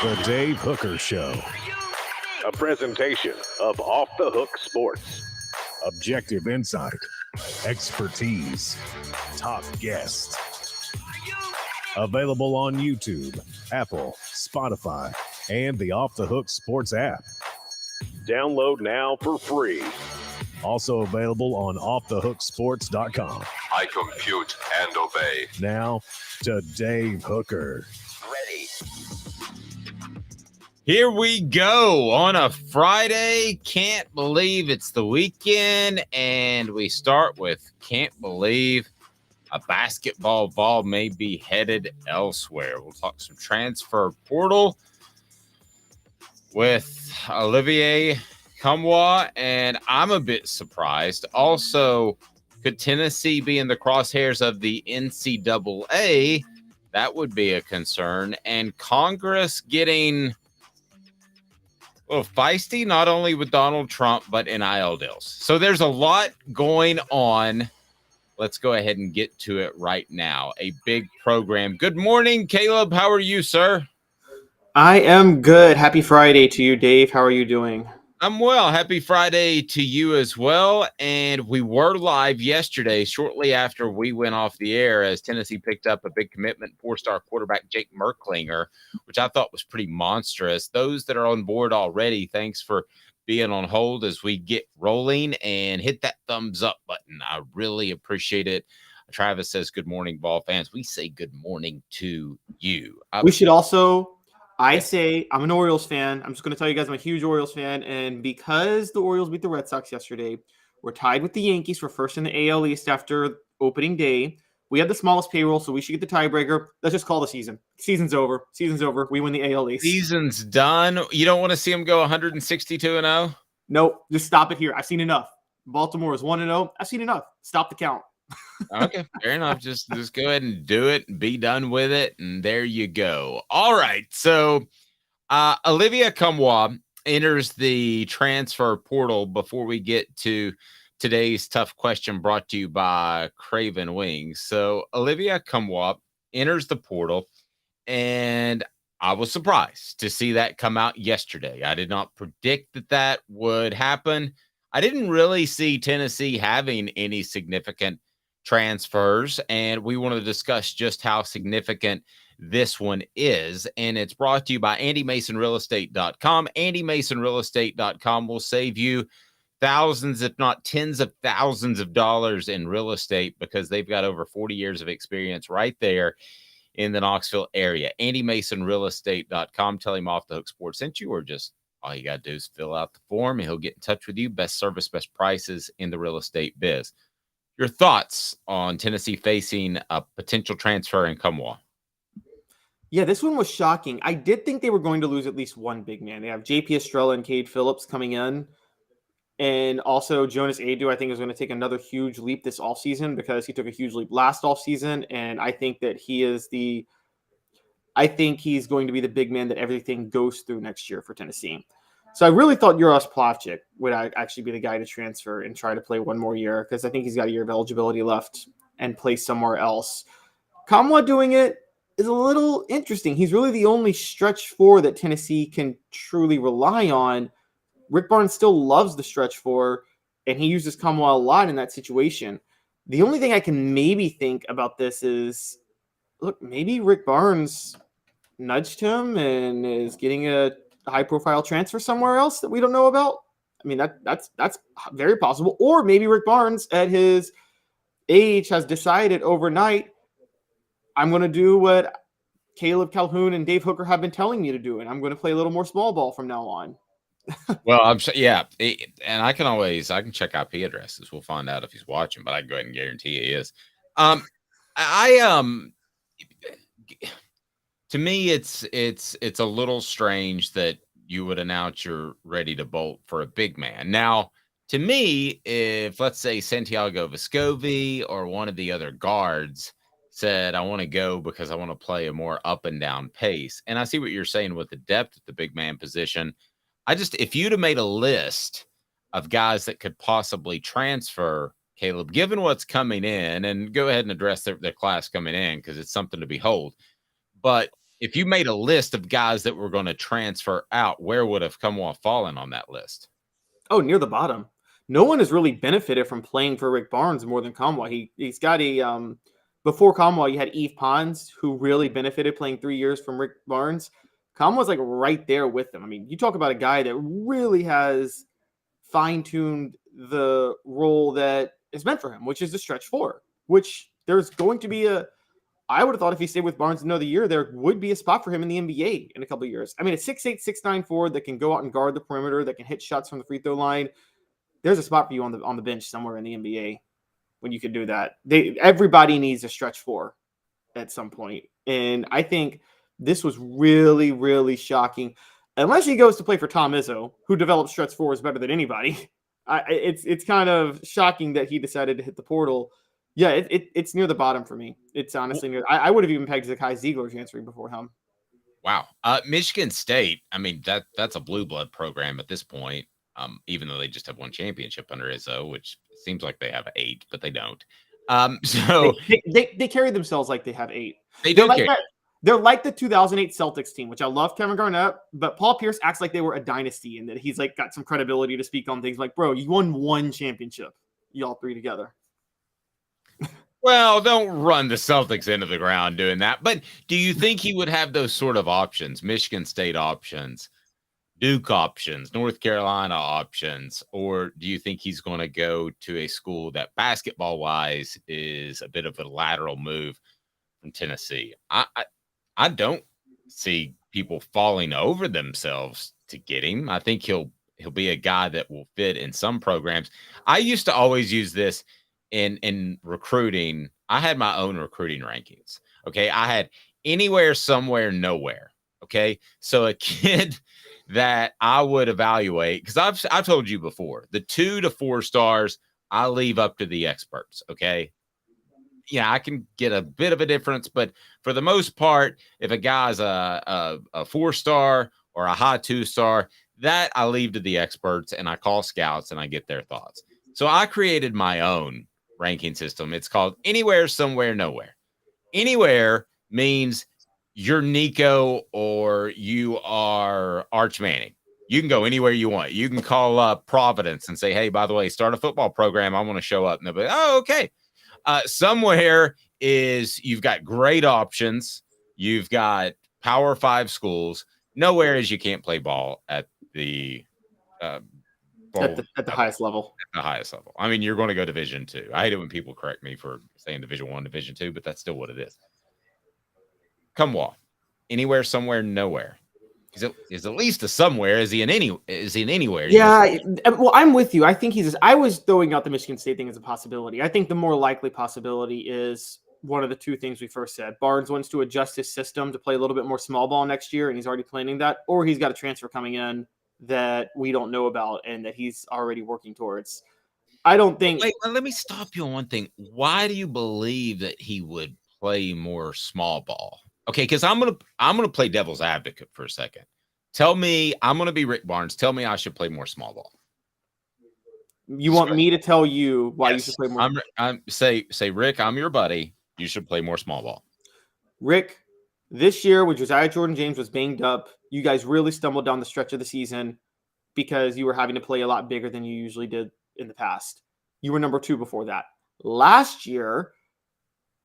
The Dave Hooker Show. A presentation of Off the Hook Sports. Objective insight, expertise, top guests. Available on YouTube, Apple, Spotify, and the Off the Hook Sports app. Download now for free. Also available on offthehooksports.com. I compute and obey. Now to Dave Hooker. Ready. Here we go on a Friday. Can't believe it's the weekend. And we start with can't believe a basketball ball may be headed elsewhere. We'll talk some transfer portal with Olivier Nkamhoua, and I'm a bit surprised. Also, could Tennessee be in the crosshairs of the NCAA? That would be a concern. And Congress getting a little feisty, not only with Donald Trump, but NIL deals. So there's a lot going on. Let's go ahead and get to it right now. A big program. Good morning, Caleb. How are you, sir? I am good. Happy Friday to you, Dave. How are you doing? I'm well. Happy Friday to you as well. And we were live yesterday, shortly after we went off the air, as Tennessee picked up a big commitment, 4-star quarterback Jake Merklinger, which I thought was pretty monstrous. Those that are on board already, thanks for being on hold as we get rolling, and hit that thumbs up button. I really appreciate it. Travis says, good morning, Vol fans. We say good morning to you. We should also... I say I'm an Orioles fan. I'm just going to tell you guys I'm a huge Orioles fan. And because the Orioles beat the Red Sox yesterday, we're tied with the Yankees for first in the AL East after opening day. We have the smallest payroll, so we should get the tiebreaker. Let's just call the season. Season's over. Season's over. We win the AL East. Season's done. You don't want to see them go 162-0? Nope. Just stop it here. I've seen enough. Baltimore is 1-0. I've seen enough. Stop the count. Okay, fair enough. Just go ahead and do it and be done with it. And there you go. All right. So Olivier Nkamhoua enters the transfer portal before we get to today's tough question brought to you by Craven Wings. So Olivier Nkamhoua enters the portal, and I was surprised to see that come out yesterday. I did not predict that would happen. I didn't really see Tennessee having any significant transfers, and we want to discuss just how significant this one is. And it's brought to you by AndyMasonRealEstate.com. AndyMasonRealEstate.com will save you thousands, if not tens of thousands of dollars in real estate, because they've got over 40 years of experience right there in the Knoxville area. AndyMasonRealEstate.com. Tell him Off the Hook Sports sent you, or just all you got to do is fill out the form and he'll get in touch with you. Best service, best prices in the real estate biz. Your thoughts on Tennessee facing a potential transfer in Nkamhoua? Yeah, this one was shocking. I did think they were going to lose at least one big man. They have J.P. Estrella and Cade Phillips coming in. And also Jonas Adu, I think, is going to take another huge leap this offseason, because he took a huge leap last offseason. And I think that he's going to be the big man that everything goes through next year for Tennessee. So I really thought Uros Plavchik would actually be the guy to transfer and try to play one more year, because I think he's got a year of eligibility left and play somewhere else. Nkamhoua doing it is a little interesting. He's really the only stretch four that Tennessee can truly rely on. Rick Barnes still loves the stretch four, and he uses Nkamhoua a lot in that situation. The only thing I can maybe think about this is, look, maybe Rick Barnes nudged him and is getting a high-profile transfer somewhere else that we don't know about. I mean, that's very possible. Or maybe Rick Barnes, at his age, has decided overnight, I'm going to do what Calhoun and Dave Hooker have been telling me to do, and I'm going to play a little more small ball from now on. Well, and I can check IP addresses. We'll find out if he's watching, but I can go ahead and guarantee he is. To me, it's a little strange that you would announce you're ready to bolt for a big man. Now, to me, if let's say Santiago Vescovi or one of the other guards said, I want to go because I want to play a more up and down pace. And I see what you're saying with the depth at the big man position. If you'd have made a list of guys that could possibly transfer, Caleb, given what's coming in, and go ahead and address their class coming in, because it's something to behold. But if you made a list of guys that were going to transfer out, where would have Nkamhoua fallen on that list? Oh, near the bottom. No one has really benefited from playing for Rick Barnes more than Nkamhoua. He's got a before Nkamhoua, you had Eve Pons, who really benefited playing 3 years from Rick Barnes. Nkamhoua's like right there with him. I mean, you talk about a guy that really has fine-tuned the role that is meant for him, which is the stretch four, which there's going to be I would have thought if he stayed with Barnes another year, there would be a spot for him in the NBA in a couple of years. I mean, a 6'8", 6'9" forward that can go out and guard the perimeter, that can hit shots from the free throw line. There's a spot for you on the bench somewhere in the NBA when you can do that. Everybody needs a stretch four at some point. And I think this was really, really shocking. Unless he goes to play for Tom Izzo, who develops stretch fours better than anybody. It's kind of shocking that he decided to hit the portal. Yeah, it's near the bottom for me. It's honestly near. I would have even pegged Zakai Ziegler transferring before him. Wow. Michigan State, I mean, that's a blue blood program at this point, even though they just have one championship under Izzo, which seems like they have 8, but they don't. So they carry themselves like they have 8. They're like that. They're like the 2008 Celtics team, which I love Kevin Garnett, but Paul Pierce acts like they were a dynasty and that he's like got some credibility to speak on things like, bro, you won 1 championship, y'all 3 together. Well, don't run the Celtics into the ground doing that. But do you think he would have those sort of options, Michigan State options, Duke options, North Carolina options, or do you think he's going to go to a school that basketball-wise is a bit of a lateral move from Tennessee? I don't see people falling over themselves to get him. I think he'll be a guy that will fit in some programs. I used to always use this in recruiting. I had my own recruiting rankings. Okay. I had anywhere, somewhere, nowhere. Okay. So a kid that I would evaluate, because I've told you before, the 2 to 4 stars, I leave up to the experts. Okay. Yeah, I can get a bit of a difference, but for the most part, if a guy's a 4-star or a high 2-star, that I leave to the experts and I call scouts and I get their thoughts. So I created my own ranking system. It's called Anywhere, Somewhere, Nowhere. Anywhere means you're Nico or you are Arch Manning. You can go anywhere you want. You can call up Providence and say, hey, by the way, start a football program. I want to show up. And they'll be, oh, okay. Somewhere is you've got great options. You've got Power 5 schools. Nowhere is you can't play ball at the at the highest level. At the highest level. I mean, you're going to go Division 2. I hate it when people correct me for saying Division 1, Division 2, but that's still what it is. Nkamhoua, anywhere, somewhere, nowhere. Is at least a somewhere. Is he in anywhere? Yeah. Well, I'm with you. I think I was throwing out the Michigan State thing as a possibility. I think the more likely possibility is one of the 2 things we first said. Barnes wants to adjust his system to play a little bit more small ball next year, and he's already planning that, or he's got a transfer coming in that we don't know about and that he's already working towards. I don't think. Wait, let me stop you on one thing. Why do you believe that he would play more small ball? Okay, because I'm gonna play devil's advocate for a second. Tell me, I'm gonna be Rick Barnes. Tell me I should play more small ball. You want me to tell you why you should play more? Say, Rick, I'm your buddy. You should play more small ball. Rick, this year when Josiah Jordan-James was banged up, you guys really stumbled down the stretch of the season because you were having to play a lot bigger than you usually did in the past. You were number 2 before that. Last year,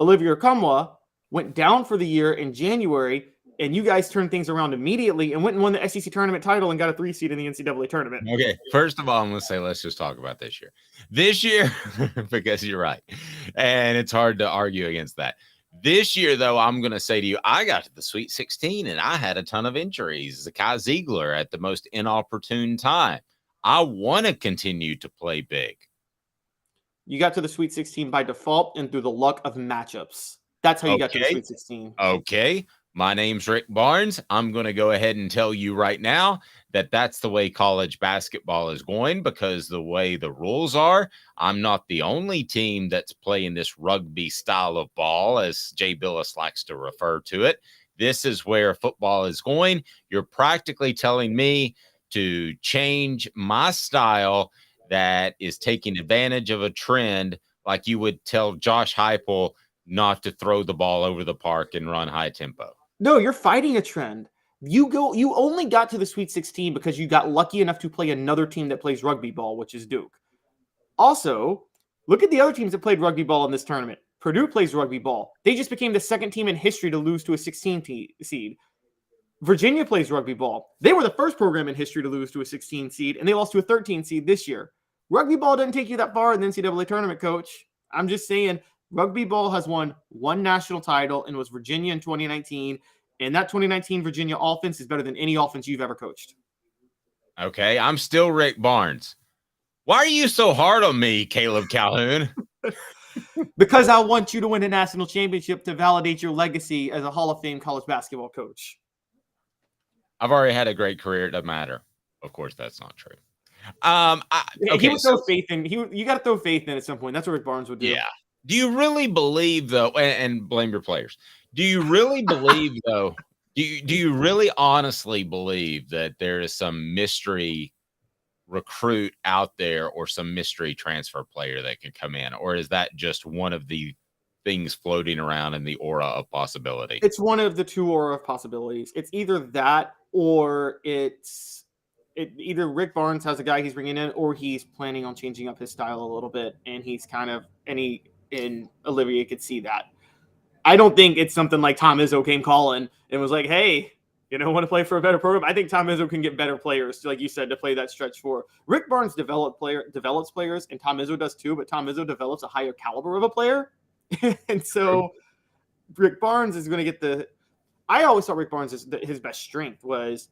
Olivier Nkamhoua went down for the year in January, and you guys turned things around immediately and went and won the SEC tournament title and got a 3 seed in the NCAA tournament. Okay, first of all, I'm going to say let's just talk about this year. This year, because you're right, and it's hard to argue against that. This year, though, I'm going to say to you, I got to the Sweet 16, and I had a ton of injuries. Zakai Ziegler at the most inopportune time. I want to continue to play big. You got to the Sweet 16 by default and through the luck of matchups. That's how you got to the Sweet 16. Okay. My name's Rick Barnes. I'm going to go ahead and tell you right now that that's the way college basketball is going because the way the rules are, I'm not the only team that's playing this rugby style of ball, as Jay Billis likes to refer to it. This is where football is going. You're practically telling me to change my style that is taking advantage of a trend like you would tell Josh Heupel not to throw the ball over the park and run high tempo. No, you're fighting a trend. You only got to the Sweet 16 because you got lucky enough to play another team that plays rugby ball, which is Duke. Also, look at the other teams that played rugby ball in this tournament. Purdue plays rugby ball. They just became the second team in history to lose to a 16 seed. Virginia plays rugby ball. They were the first program in history to lose to a 16 seed, and they lost to a 13 seed this year. Rugby ball doesn't take you that far in the NCAA tournament, coach. I'm just saying, rugby ball has won one national title and was Virginia in 2019, and that 2019 Virginia offense is better than any offense you've ever coached. Okay, I'm still Rick Barnes. Why are you so hard on me, Caleb Calhoun? Because I want you to win a national championship to validate your legacy as a Hall of Fame college basketball coach. I've already had a great career. It doesn't matter. Of course, that's not true. He would throw faith in. You got to throw faith in at some point. That's what Rick Barnes would do. Yeah. Do you really believe, though, and blame your players, do you really believe, though, do you really honestly believe that there is some mystery recruit out there or some mystery transfer player that can come in? Or is that just one of the things floating around in the aura of possibility? It's one of the two aura of possibilities. It's either that or either Rick Barnes has a guy he's bringing in, or he's planning on changing up his style a little bit, and Olivier could see that. I don't think it's something like Tom Izzo came calling and was like, "Hey, want to play for a better program?" I think Tom Izzo can get better players, like you said, to play that stretch four. Rick Barnes develops players, and Tom Izzo does too, but Tom Izzo develops a higher caliber of a player, and so Rick Barnes is going to get I always thought Rick Barnes his best strength was,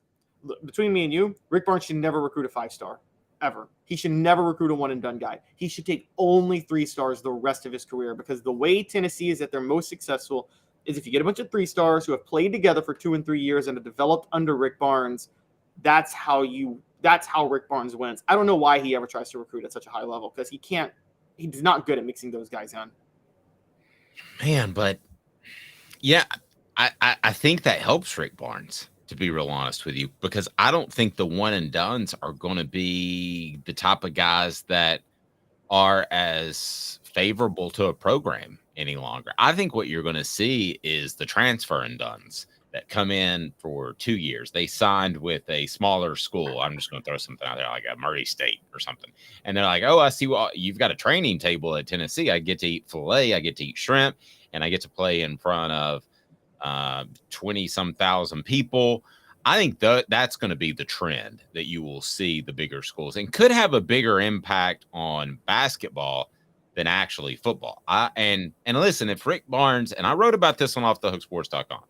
between me and you, Rick Barnes should never recruit a 5-star, ever. He should never recruit a one-and-done guy. He should take only 3 stars the rest of his career, because the way Tennessee is at their most successful is if you get a bunch of 3 stars who have played together for 2 and 3 years and have developed under Rick Barnes. That's how Rick Barnes wins. I don't know why he ever tries to recruit at such a high level, because he's not good at mixing those guys in. Man, but yeah, I think that helps Rick Barnes, to be real honest with you, because I don't think the one and dones are going to be the type of guys that are as favorable to a program any longer. I think what you're going to see is the transfer and dones that come in for 2 years. They signed with a smaller school. I'm just going to throw something out there, like a Murray State or something. And they're like, "Oh, I see. Well, you've got a training table at Tennessee. I get to eat filet. I get to eat shrimp, and I get to play in front of 20-some thousand people." I think that's going to be the trend that you will see the bigger schools, and could have a bigger impact on basketball than actually football. And listen, if Rick Barnes, and I wrote about this on offthehooksports.com,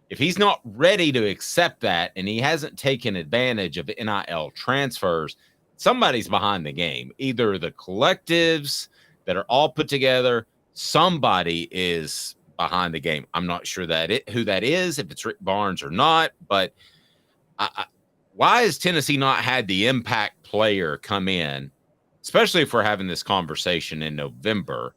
if he's not ready to accept that, and he hasn't taken advantage of NIL transfers, somebody's behind the game. Either the collectives that are all put together, somebody is behind the game. I'm not sure who that is, if it's Rick Barnes or not, but why has Tennessee not had the impact player come in, especially if we're having this conversation in November,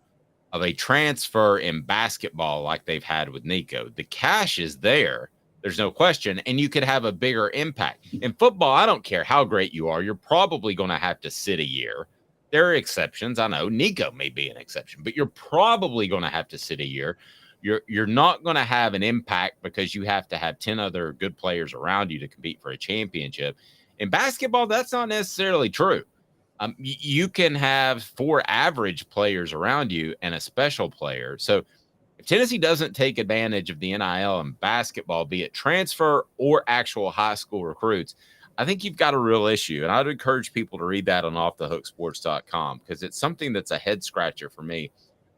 of a transfer in basketball like they've had with Nico? The cash is there. There's no question. And you could have a bigger impact. In football, I don't care how great you are. You're probably going to have to sit a year. There are exceptions. I know Nico may be an exception, but you're probably going to have to sit a year. You're not going to have an impact because you have to have 10 other good players around you to compete for a championship. In basketball, that's not necessarily true. You can have 4 average players around you and a special player. So if Tennessee doesn't take advantage of the NIL in basketball, be it transfer or actual high school recruits, I think you've got a real issue. And I'd encourage people to read that on offthehooksports.com, because it's something that's a head scratcher for me.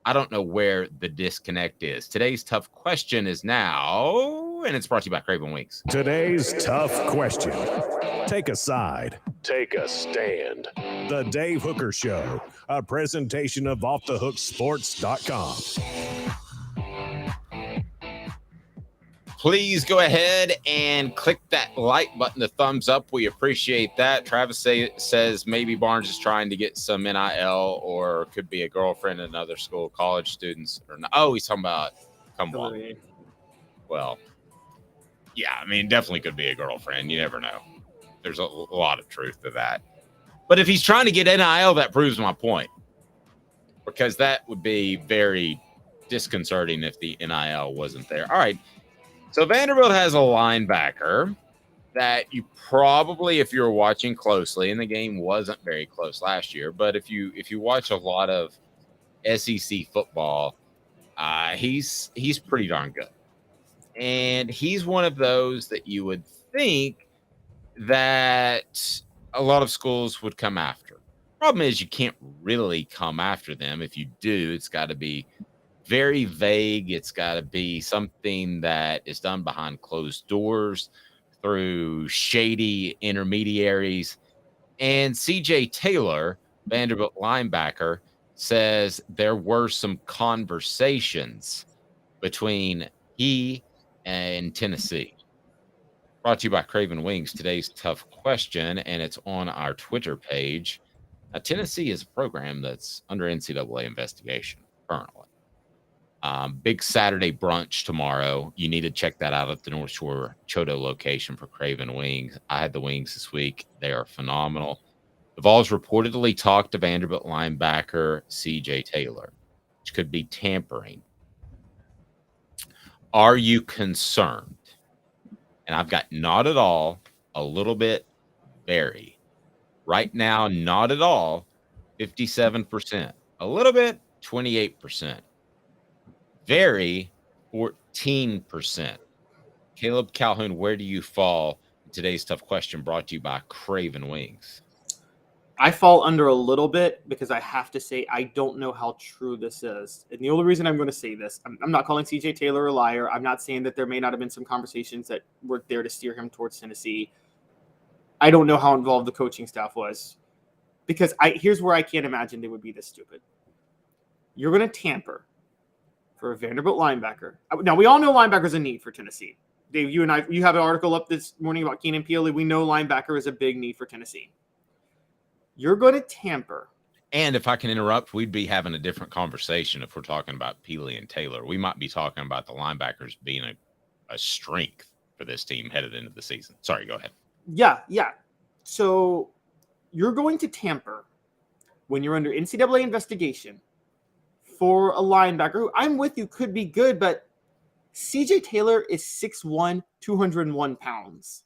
I don't know where the disconnect is. Today's tough question is now, and it's brought to you by Craven Weeks. Today's tough question. Take a side. Take a stand. The Dave Hooker Show, a presentation of offthehooksports.com. Please go ahead and click that like button, the thumbs up. We appreciate that. Travis says maybe Barnes is trying to get some NIL, or could be a girlfriend in another school, college students. Or not. Oh, he's talking about Nkamhoua. Well, yeah, I mean, definitely could be a girlfriend. You never know. There's a lot of truth to that. But if he's trying to get NIL, that proves my point, because that would be very disconcerting if the NIL wasn't there. All right. So Vanderbilt has a linebacker that you probably, if you're watching closely, and the game wasn't very close last year, but if you watch a lot of SEC football, he's pretty darn good. And he's one of those that you would think that a lot of schools would come after. Problem is, you can't really come after them. If you do, it's got to be very vague. It's got to be something that is done behind closed doors through shady intermediaries. And CJ Taylor, Vanderbilt linebacker, says there were some conversations between he and Tennessee. Brought to you by Craven Wings. Today's tough question, and it's on our Twitter page. Tennessee is a program that's under NCAA investigation currently. Big Saturday brunch tomorrow. You need to check that out at the North Shore Chodo location for Craven Wings. I had the wings this week. They are phenomenal. The Vols reportedly talked to Vanderbilt linebacker CJ Taylor, which could be tampering. Are you concerned? And I've got not at all, a little bit, very. Right now, not at all, 57%. A little bit, 28%. Very, 14%. Caleb Calhoun, where do you fall? Today's tough question brought to you by Craven Wings. I fall under a little bit because I have to say I don't know how true this is. And the only reason I'm going to say this, I'm not calling CJ Taylor a liar. I'm not saying that there may not have been some conversations that were there to steer him towards Tennessee. I don't know how involved the coaching staff was because here's where I can't imagine they would be this stupid. You're going to tamper for a Vanderbilt linebacker. Now, we all know linebackers a need for Tennessee. Dave, you have an article up this morning about Keenan Peele. We know linebacker is a big need for Tennessee. You're going to tamper. And if I can interrupt, we'd be having a different conversation if we're talking about Peely and Taylor. We might be talking about the linebackers being a strength for this team headed into the season. Sorry, go ahead. Yeah. So you're going to tamper when you're under NCAA investigation for a linebacker who I'm with you could be good, but CJ Taylor is 6'1", 201 pounds.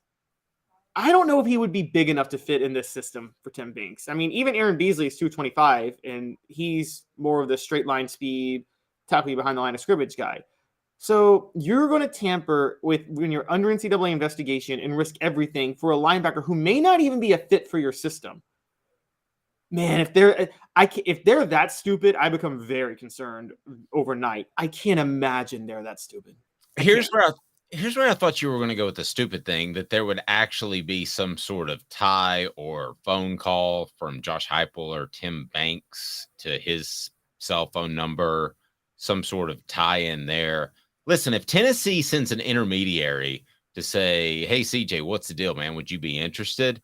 I don't know if he would be big enough to fit in this system for Tim Banks. I mean, even Aaron Beasley is 225, and he's more of the straight line speed, tackle you behind the line of scrimmage guy. So you're going to tamper with when you're under NCAA investigation and risk everything for a linebacker who may not even be a fit for your system. Man, if they're that stupid, I become very concerned overnight. I can't imagine they're that stupid. Here's where I thought you were going to go with the stupid thing, that there would actually be some sort of tie or phone call from Josh Heupel or Tim Banks to his cell phone number, some sort of tie in there. Listen, if Tennessee sends an intermediary to say, hey, CJ, what's the deal, man? Would you be interested?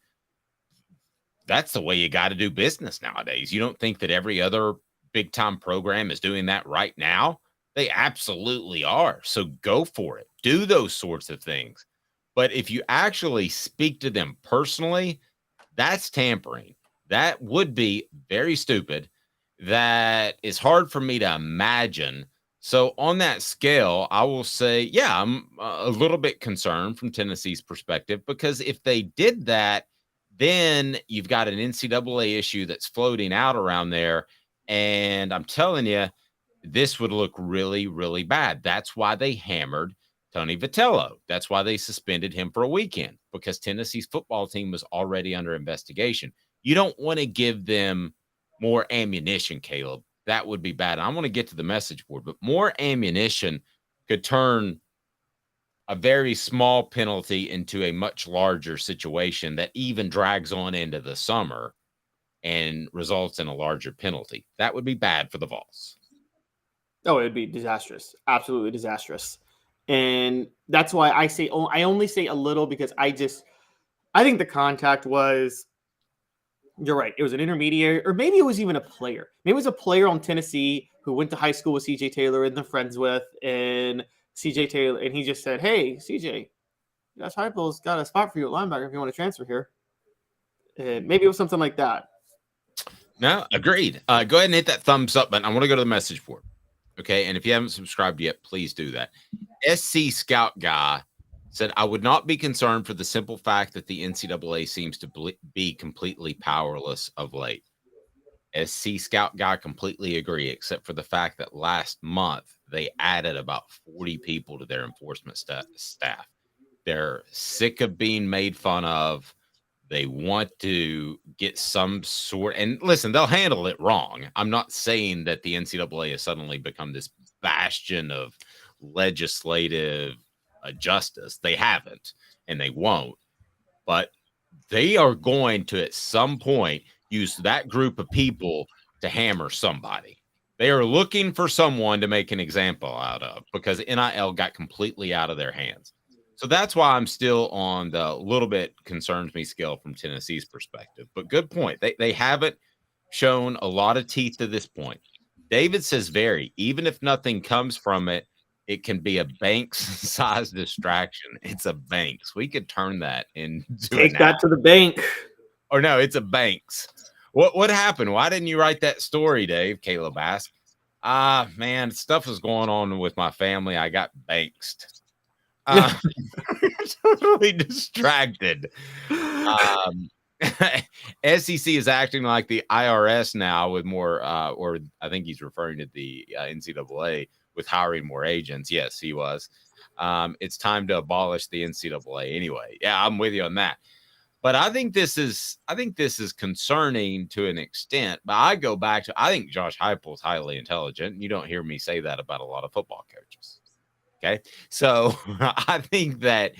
That's the way you got to do business nowadays. You don't think that every other big time program is doing that right now? They absolutely are. So go for it. Do those sorts of things. But if you actually speak to them personally, that's tampering. That would be very stupid. That is hard for me to imagine. So on that scale, I will say, yeah, I'm a little bit concerned from Tennessee's perspective, because if they did that, then you've got an NCAA issue that's floating out around there. And I'm telling you, this would look really, really bad. That's why they hammered Tony Vitello. That's why they suspended him for a weekend, because Tennessee's football team was already under investigation. You don't want to give them more ammunition, Caleb. That would be bad. I want to get to the message board, but more ammunition could turn a very small penalty into a much larger situation that even drags on into the summer and results in a larger penalty. That would be bad for the Vols. Oh, it would be disastrous. Absolutely disastrous. And that's why I only say a little, because I think the contact was, you're right, it was an intermediary, or maybe it was even a player. Maybe it was a player on Tennessee who went to high school with CJ Taylor and they're friends with, and CJ Taylor, and he just said, hey, CJ, Josh Heupel's got a spot for you at linebacker if you want to transfer here. And maybe it was something like that. No, agreed. Go ahead and hit that thumbs up button. I want to go to the message board. Okay. And if you haven't subscribed yet, please do that. SC Scout Guy said, I would not be concerned for the simple fact that the NCAA seems to be completely powerless of late. SC Scout Guy completely agree, except for the fact that last month they added about 40 people to their enforcement staff. They're sick of being made fun of. They want to get some sort, and listen, they'll handle it wrong. I'm not saying that the NCAA has suddenly become this bastion of legislative justice. They haven't, and they won't. But they are going to, at some point, use that group of people to hammer somebody. They are looking for someone to make an example out of because NIL got completely out of their hands. So that's why I'm still on the little bit concerns me scale from Tennessee's perspective. But good point. They haven't shown a lot of teeth to this point. David says very. Even if nothing comes from it, it can be a Banks-sized distraction. It's a Banks. We could turn that into Take that to the bank. Or no, it's a Banks. What happened? Why didn't you write that story, Dave? Caleb asked. Man, stuff was going on with my family. I got Banksed. Totally distracted. SEC is acting like the IRS now with more, or I think he's referring to the NCAA with hiring more agents. Yes, he was. It's time to abolish the NCAA anyway. Yeah, I'm with you on that. But I think this is concerning to an extent. But I go back to, I think Josh Heupel is highly intelligent. You don't hear me say that about a lot of football coaches. Okay. So I think that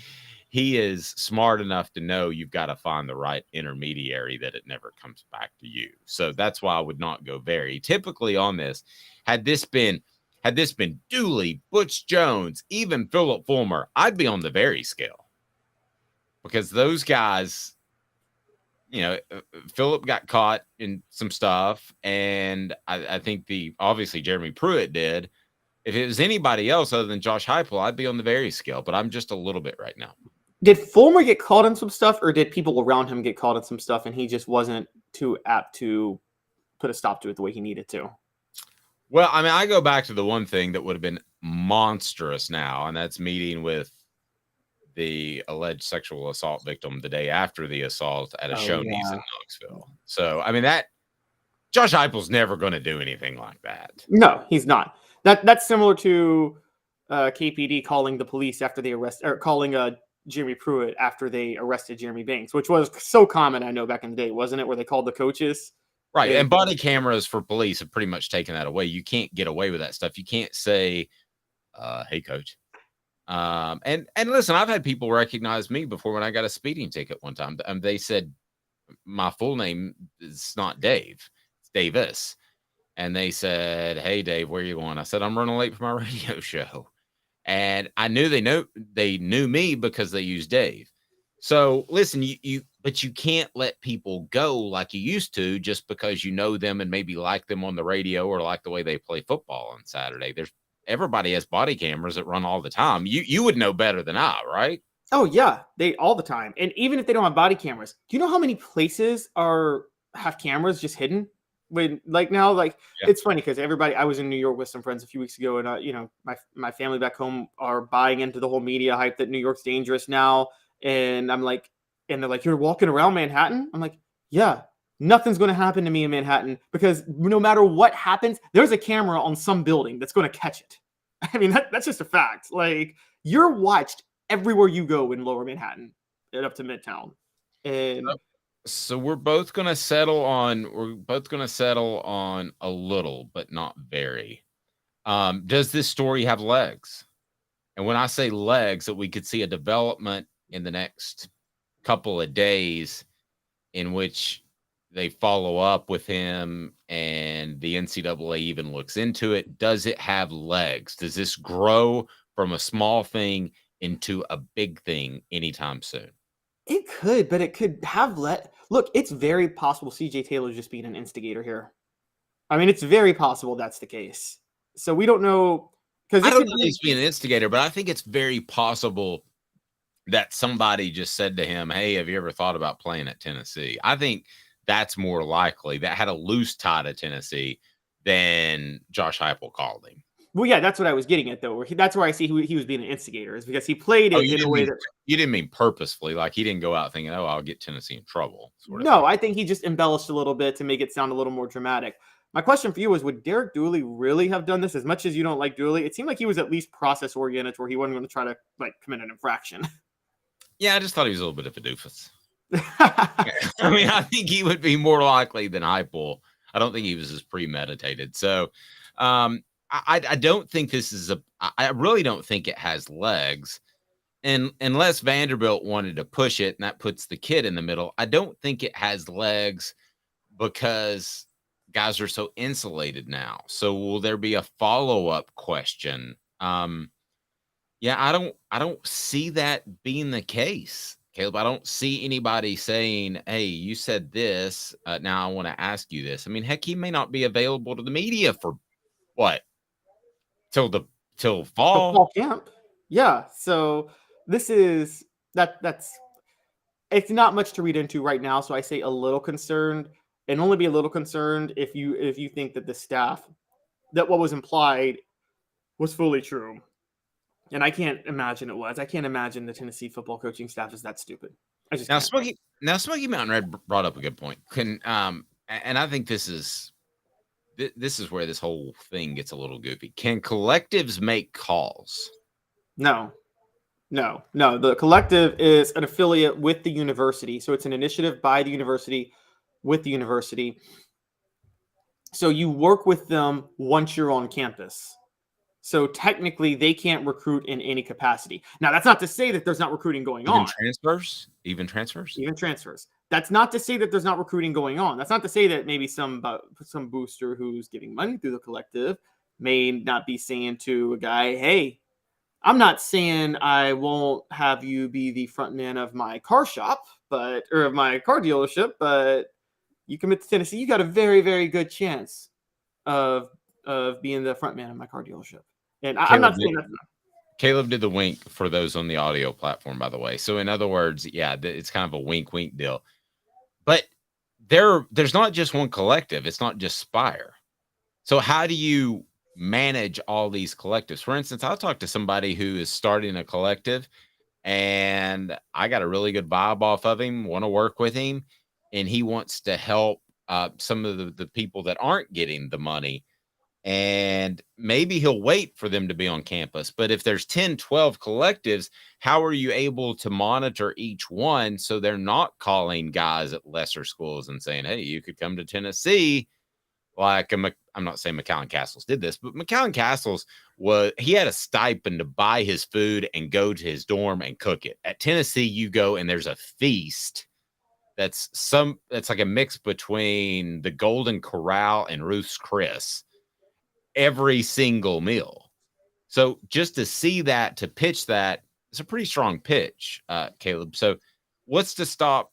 he is smart enough to know you've got to find the right intermediary that it never comes back to you. So that's why I would not go very typically on this. Had this been Dooley, Butch Jones, even Philip Fulmer, I'd be on the very scale because those guys, Philip got caught in some stuff. And I think obviously Jeremy Pruitt did. If it was anybody else other than Josh Heupel, I'd be on the very scale, but I'm just a little bit right now. Did Fulmer get caught in some stuff, or did people around him get caught in some stuff, and he just wasn't too apt to put a stop to it the way he needed to? Well, I mean, I go back to the one thing that would have been monstrous now, and that's meeting with the alleged sexual assault victim the day after the assault at a Shoney's in Knoxville. So, I mean, Josh Heupel's never going to do anything like that. No, he's not. That's similar to KPD calling the police after they arrested, or calling Jeremy Pruitt after they arrested Jeremy Banks, which was so common, I know, back in the day, wasn't it? Where they called the coaches. Right. And body cameras for police have pretty much taken that away. You can't get away with that stuff. You can't say, hey, coach. And listen, I've had people recognize me before when I got a speeding ticket one time. They said my full name is not Dave, it's Davis. And they said, hey, Dave, where are you going? I said, I'm running late for my radio show. And I knew they knew me because they used Dave. So listen, but you can't let people go like you used to just because you know them and maybe like them on the radio or like the way they play football on Saturday. Everybody has body cameras that run all the time. You would know better than I, right? Oh yeah, they all the time. And even if they don't have body cameras, do you know how many places have cameras just hidden? It's funny because I was in New York with some friends a few weeks ago, and my family back home are buying into the whole media hype that New York's dangerous now, and I'm like, and they're like, you're walking around Manhattan? I'm like, yeah, nothing's going to happen to me in Manhattan because no matter what happens, there's a camera on some building that's going to catch it. I mean, that's just a fact. Like, you're watched everywhere you go in Lower Manhattan and up to Midtown, and. So we're both going to settle on a little, but not very. Does this story have legs? And when I say legs, that we could see a development in the next couple of days in which they follow up with him and the NCAA even looks into it. Does it have legs? Does this grow from a small thing into a big thing anytime soon? It could, but it could have look, it's very possible CJ Taylor's just being an instigator here. I mean, it's very possible that's the case. So we don't know. I don't know if he's being an instigator, but I think it's very possible that somebody just said to him, hey, have you ever thought about playing at Tennessee? I think that's more likely. That had a loose tie to Tennessee than Josh Heupel called him. Well, yeah, that's what I was getting at, though. That's where I see he was being an instigator, is because he played it in a way that. You didn't mean purposefully, like he didn't go out thinking, "Oh, I'll get Tennessee in trouble." No, I think he just embellished a little bit to make it sound a little more dramatic. My question for you was, would Derek Dooley really have done this? As much as you don't like Dooley, it seemed like he was at least process oriented, where he wasn't going to try to like commit an infraction. Yeah, I just thought he was a little bit of a doofus. I mean, I think he would be more likely than Heupel. I don't think he was as premeditated. So, I don't think this is I really don't think it has legs. And unless Vanderbilt wanted to push it and that puts the kid in the middle, I don't think it has legs because guys are so insulated now. So will there be a follow-up question? Yeah, I don't see that being the case, Caleb. I don't see anybody saying, "Hey, you said this. Now I want to ask you this." I mean, heck, he may not be available to the media for what? Till fall. The fall camp. Yeah. So this is that's it's not much to read into right now. So I say a little concerned, and only be a little concerned if you think that the staff, that what was implied was fully true. And I can't imagine it was. I can't imagine the Tennessee football coaching staff is that stupid. I just can't. Smoky Mountain Red brought up a good point. And I think this is where this whole thing gets a little goofy. Can collectives make calls? No. The collective is an affiliate with the university. So it's an initiative by the university with the university. So you work with them once you're on campus. So technically, they can't recruit in any capacity. Now, that's not to say that there's not recruiting going on. Even transfers. That's not to say that there's not recruiting going on. That's not to say that maybe some booster who's giving money through the collective may not be saying to a guy, "Hey, I'm not saying I won't have you be the front man of my car shop, or of my car dealership, but you commit to Tennessee, you got a very, very good chance of being the front man of my car dealership." And I'm not saying that. Caleb did the wink for those on the audio platform, by the way. So in other words, yeah, it's kind of a wink deal. But there's not just one collective. It's not just Spire. So how do you manage all these collectives? For instance, I'll talk to somebody who is starting a collective, and I got a really good vibe off of him, want to work with him, and he wants to help some of the people that aren't getting the money. And maybe he'll wait for them to be on campus. But if there's 10, 12 collectives, how are you able to monitor each one so they're not calling guys at lesser schools and saying, "Hey, you could come to Tennessee"? Like I'm not saying McAllen Castles did this, but McAllen Castles he had a stipend to buy his food and go to his dorm and cook it. At Tennessee, you go and there's a feast that's like a mix between the Golden Corral and Ruth's Chris every single meal. So just to see that, to pitch that, it's a pretty strong pitch, Caleb. So what's to stop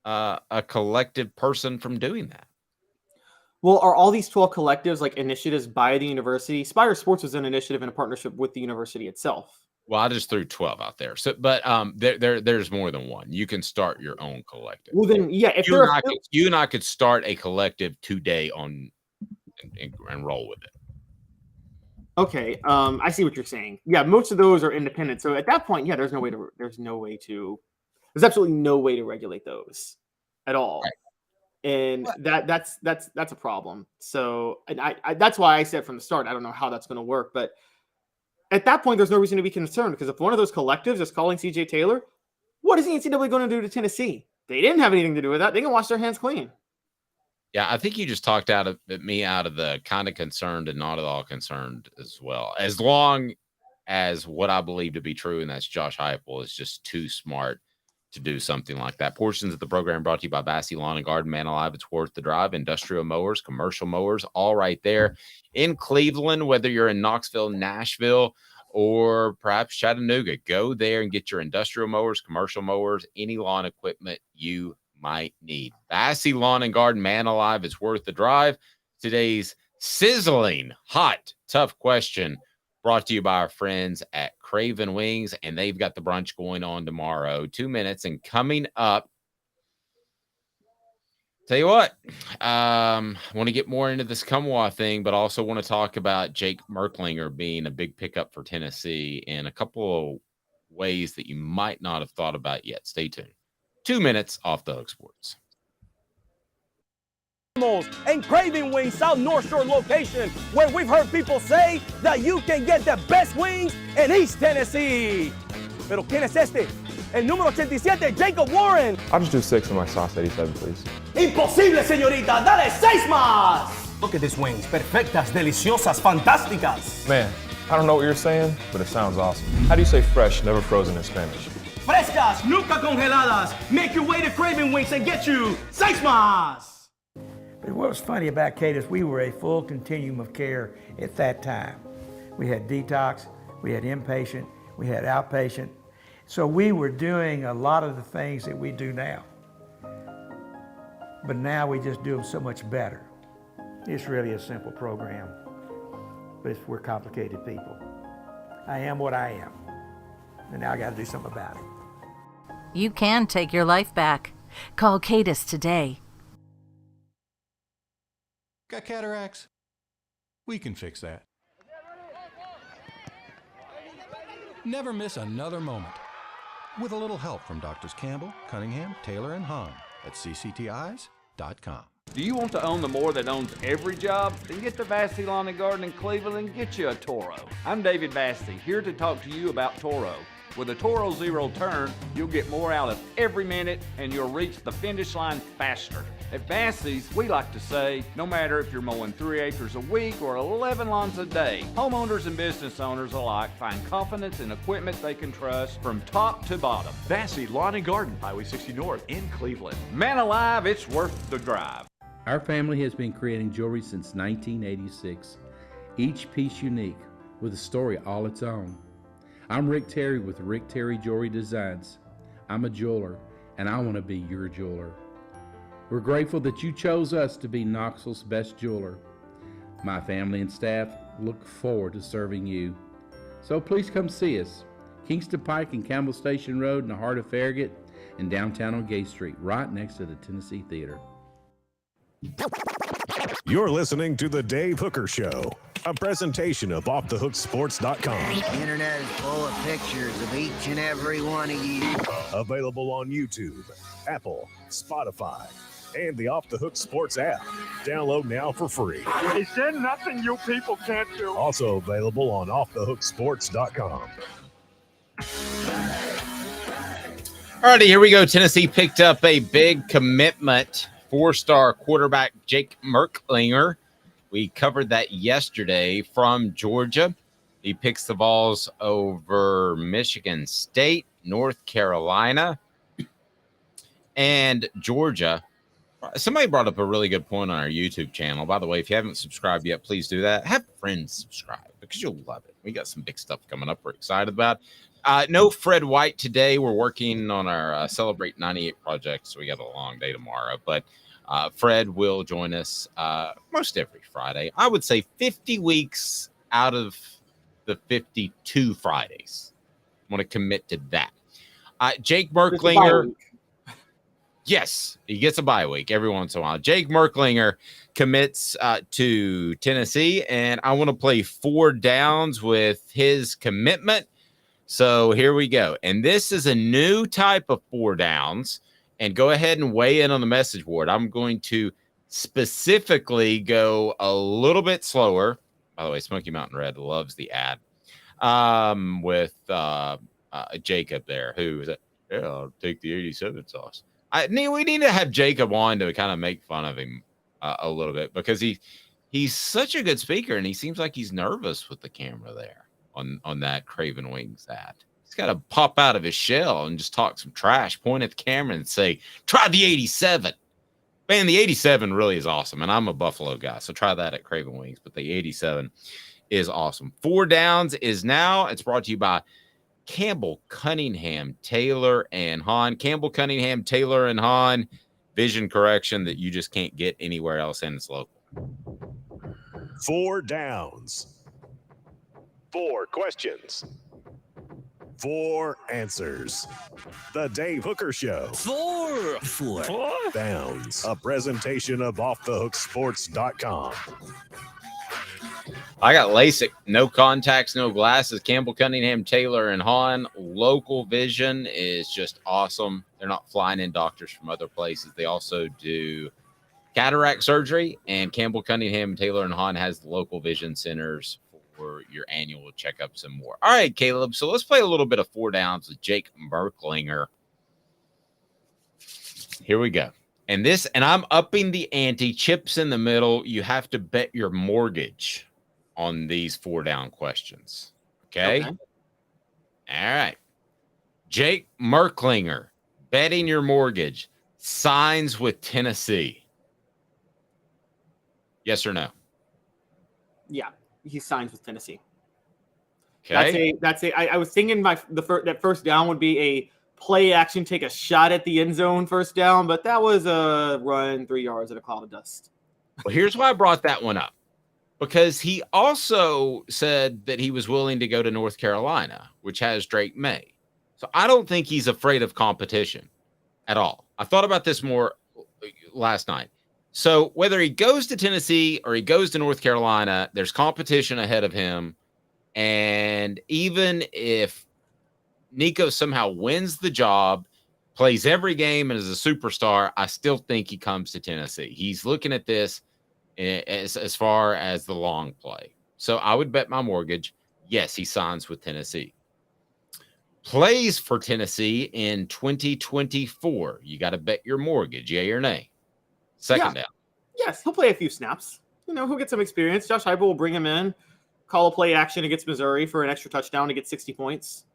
a collective person from doing that? Well, are all these 12 collectives like initiatives by the university? Spire Sports was an initiative in a partnership with the university itself. Well, I just threw 12 out there. So, but there's more than one. You can start your own collective. Well, then, yeah, if you and I could start a collective today and roll with it. Okay, I see what you're saying. Yeah, most of those are independent. So at that point, yeah, there's absolutely no way to regulate those at all. Right. And that's a problem. So, and I that's why I said from the start, I don't know how that's going to work, but at that point, there's no reason to be concerned, because if one of those collectives is calling CJ Taylor, what is the NCAA going to do to Tennessee? They didn't have anything to do with that. They can wash their hands clean. Yeah, I think you just talked me out of the kind of concerned and not at all concerned as well. As long as what I believe to be true, and that's Josh Heupel, is just too smart to do something like that. Portions of the program brought to you by Bassey Lawn and Garden. Man alive, it's worth the drive. Industrial mowers, commercial mowers, all right there in Cleveland, whether you're in Knoxville, Nashville, or perhaps Chattanooga. Go there and get your industrial mowers, commercial mowers, any lawn equipment you might need. Bassey Lawn and Garden, man alive, it's worth the drive. Today's sizzling, hot, tough question brought to you by our friends at Craven Wings, and they've got the brunch going on tomorrow. 2 minutes, and coming up, Tell you what, I want to get more into this Nkamhoua thing, but also want to talk about Jake Merklinger being a big pickup for Tennessee in a couple of ways that you might not have thought about yet. Stay tuned. 2 minutes off the Hook Sports. And Craving Wings South North Shore location, where we've heard people say that you can get the best wings in East Tennessee. Pero ¿quién es este? El número 87, Jacob Warren. I'll just do 6 on my sauce 87, please. Imposible, señorita. Dale 6 más. Look at these wings. Perfectas, deliciosas, fantásticas. Man, I don't know what you're saying, but it sounds awesome. How do you say fresh, never frozen in Spanish? Frescas, nunca congeladas. Make your way to Craving Wings and get you 6 más. But what was funny about Cadis, we were a full continuum of care at that time. We had detox, we had inpatient, we had outpatient. So we were doing a lot of the things that we do now. But now we just do them so much better. It's really a simple program, but we're complicated people. I am what I am, and now I got to do something about it. You can take your life back. Call Cadis today. Got cataracts? We can fix that. Never miss another moment. With a little help from Doctors Campbell, Cunningham, Taylor, and Hahn at cctis.com. Do you want to own the more that owns every job? Then get to Vassey Lawn and Garden in Cleveland and get you a Toro. I'm David Vassey, here to talk to you about Toro. With a Toro Zero Turn, you'll get more out of every minute and you'll reach the finish line faster. At Vassey's, we like to say, no matter if you're mowing 3 acres a week or 11 lawns a day, homeowners and business owners alike find confidence in equipment they can trust from top to bottom. Vassey Lawn and Garden, Highway 60 North in Cleveland. Man alive, it's worth the drive. Our family has been creating jewelry since 1986, each piece unique with a story all its own. I'm Rick Terry with Rick Terry Jewelry Designs. I'm a jeweler, and I want to be your jeweler. We're grateful that you chose us to be Knoxville's best jeweler. My family and staff look forward to serving you. So please come see us. Kingston Pike and Campbell Station Road in the heart of Farragut and downtown on Gay Street, right next to the Tennessee Theater. You're listening to The Dave Hooker Show, a presentation of OffTheHookSports.com. The internet is full of pictures of each and every one of you. Available on YouTube, Apple, Spotify, and the Off the Hook Sports app. Download now for free. Is there nothing you people can't do? Also available on OffTheHookSports.com. Alrighty, here we go. Tennessee picked up a big commitment. 4-star quarterback Jake Merklinger. We covered that yesterday from Georgia. He picks the Vols over Michigan State, North Carolina, and Georgia. Somebody brought up a really good point on our YouTube channel. By the way, if you haven't subscribed yet, please do that. Have friends subscribe because you'll love it. We got some big stuff coming up we're excited about. No Fred White today. We're working on our Celebrate 98 project, so we got a long day tomorrow. But Fred will join us most every Friday. I would say 50 weeks out of the 52 Fridays. I want to commit to that. Jake Merklinger. Yes, he gets a bye week every once in a while. Jake Merklinger commits to Tennessee, and I want to play 4 downs with his commitment. So here we go. And this is a new type of 4 downs. And go ahead and weigh in on the message board. I'm going to specifically go a little bit slower. By the way, Smoky Mountain Red loves the ad with Jacob there, who is yeah, I'll take the 87 sauce. We need to have Jacob on to kind of make fun of him a little bit because he's such a good speaker and he seems like he's nervous with the camera there on that Craven Wings ad. He's got to pop out of his shell and just talk some trash, point at the camera and say, try the 87. Man, the 87 really is awesome. And I'm a Buffalo guy, so try that at Craven Wings. But the 87 is awesome. 4 downs is now. It's brought to you by Campbell, Cunningham, Taylor, and Hahn. Campbell, Cunningham, Taylor, and Hahn. Vision correction that you just can't get anywhere else and it's local. 4 downs. 4 questions. 4 answers. The Dave Hooker Show. 4 Downs, a presentation of offthehooksports.com. I got LASIK, no contacts, no glasses. Campbell, Cunningham, Taylor, and Hahn. Local vision is just awesome. They're not flying in doctors from other places. They also do cataract surgery, and Campbell, Cunningham, Taylor, and Hahn has the local vision centers for your annual checkups and more. All right, Caleb. So let's play a little bit of 4 downs with Jake Merklinger. Here we go. And I'm upping the ante. Chips in the middle. You have to bet your mortgage on these 4 down questions. Okay? All right. Jake Merklinger, betting your mortgage, signs with Tennessee. Yes or no? Yeah, he signs with Tennessee. Okay. I was thinking that first down would be a play action, take a shot at the end zone first down, but that was a run 3 yards in a cloud of dust. Well, here's why I brought that one up. Because he also said that he was willing to go to North Carolina, which has Drake May. So I don't think he's afraid of competition at all. I thought about this more last night. So whether he goes to Tennessee or he goes to North Carolina, there's competition ahead of him. And even if Nico somehow wins the job, plays every game and is a superstar, I still think he comes to Tennessee. He's looking at this as far as the long play. So I would bet my mortgage. Yes, he signs with Tennessee. Plays for Tennessee in 2024. You got to bet your mortgage, yay or nay. Second down. Yes, he'll play a few snaps. He'll get some experience. Josh Heupel will bring him in, call a play action against Missouri for an extra touchdown to get 60 points.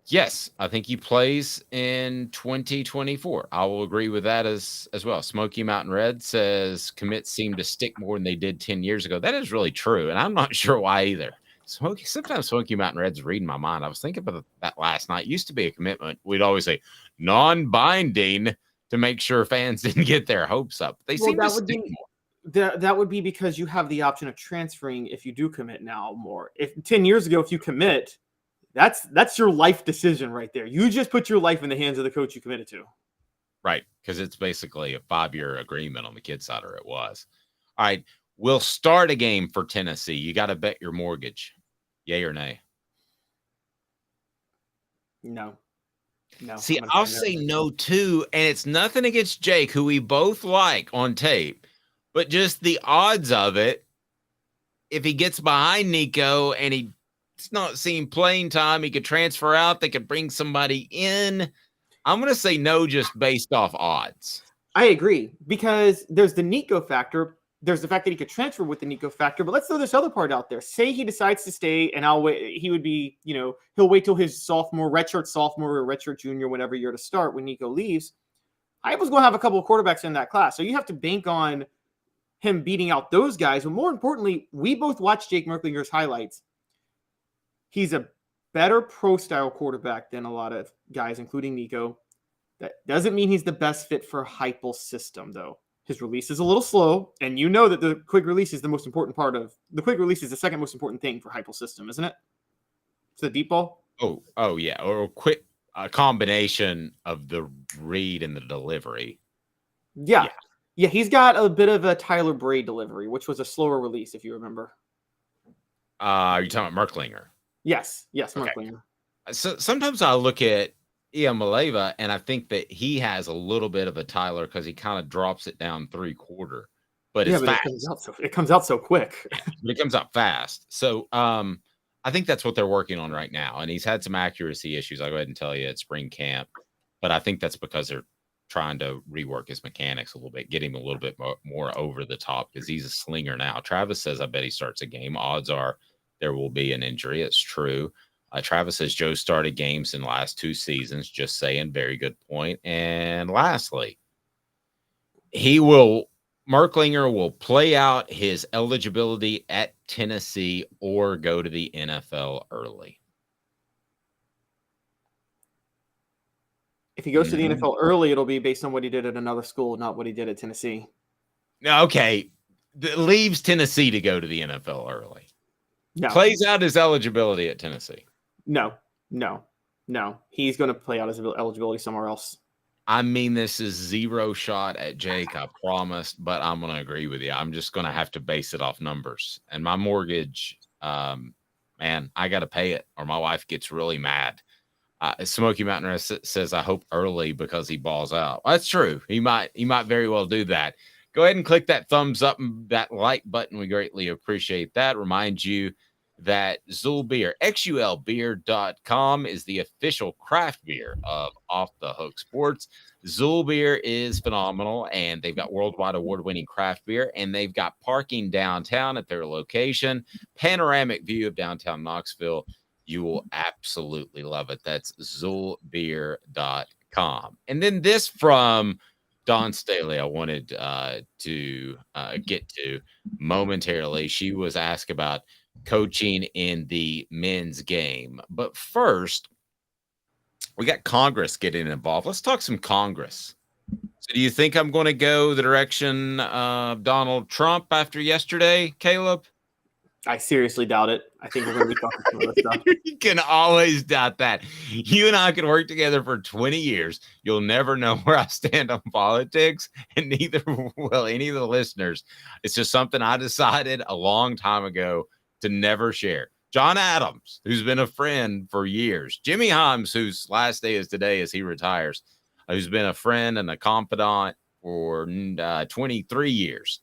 Yes, I think he plays in 2024. I will agree with that as well. Smoky Mountain Red says commits seem to stick more than they did 10 years ago. That is really true, and I'm not sure why either. Sometimes Smoky Mountain Red's reading my mind. I was thinking about that last night. It used to be a commitment. We'd always say non-binding to make sure fans didn't get their hopes up. They seem to stick more. That would be because you have the option of transferring if you do commit now more. If 10 years ago, if you commit, that's your life decision right there. You just put your life in the hands of the coach you committed to. Right, because it's basically a 5-year agreement on the kid's side, or it was. All right, we'll start a game for Tennessee. You got to bet your mortgage. Yay or nay? No. See, I'll say no too, and it's nothing against Jake, who we both like on tape, but just the odds of it, if he gets behind Nico and he's not seeing playing time, he could transfer out, they could bring somebody in. I'm going to say no just based off odds. I agree, because there's the Nico factor. There's the fact that he could transfer with the Nico factor, but let's throw this other part out there. Say he decides to stay, and he would be, he'll wait till his redshirt sophomore or redshirt junior, whatever year to start when Nico leaves. I was going to have a couple of quarterbacks in that class. So you have to bank on him beating out those guys. But more importantly, we both watched Jake Merklinger's highlights. He's a better pro-style quarterback than a lot of guys, including Nico. That doesn't mean he's the best fit for Heupel's system, though. His release is a little slow, and you know that the quick release is the most important part of the quick release is the second most important thing for Heupel's system, isn't it? It's the deep ball. Oh yeah, or a quick combination of the read and the delivery. Yeah, he's got a bit of a Tyler Bray delivery, which was a slower release, if you remember. Are you talking about Merklinger? Yes, Okay. Merklinger. So sometimes I look at Ian Maleva, and I think that he has a little bit of a Tyler because he kind of drops it down 3/4, but it's fast. It comes out so quick. But it comes out fast. So I think that's what they're working on right now. And he's had some accuracy issues. I'll go ahead and tell you at spring camp, but I think that's because they're trying to rework his mechanics a little bit, get him a little bit more over the top because he's a slinger now. Travis says, I bet he starts a game. Odds are there will be an injury. It's true. Travis says Joe started games in the last 2 seasons. Just saying, very good point. And lastly, Merklinger will play out his eligibility at Tennessee or go to the NFL early. If he goes to the NFL early, it'll be based on what he did at another school, not what he did at Tennessee. Okay. Leaves Tennessee to go to the NFL early. No. Plays out his eligibility at Tennessee. No. He's going to play out his eligibility somewhere else. I mean, this is zero shot at Jake, I promised, but I'm going to agree with you. I'm just going to have to base it off numbers. And my mortgage, man, I got to pay it or my wife gets really mad. Smoky Mountain says, I hope early because he balls out. Well, that's true. He might very well do that. Go ahead and click that thumbs up and that like button. We greatly appreciate that. Remind you that Zul Beer, xulbeer.com is the official craft beer of Off the Hook Sports. Zul Beer is phenomenal, and they've got worldwide award-winning craft beer, and they've got parking downtown at their location, panoramic view of downtown Knoxville. You will absolutely love it. That's zulbeer.com. And then this from Dawn Staley I wanted to get to momentarily. She was asked about coaching in the men's game. But first, we got Congress getting involved. Let's talk some Congress. So do you think I'm going to go the direction of Donald Trump after yesterday, Caleb? I seriously doubt it. I think we're going to be talking some other stuff. You can always doubt that. You and I can work together for 20 years. You'll never know where I stand on politics, and neither will any of the listeners. It's just something I decided a long time ago to never share. John Adams, who's been a friend for years. Jimmy Himes, whose last day is today as he retires, who's been a friend and a confidant for 23 years.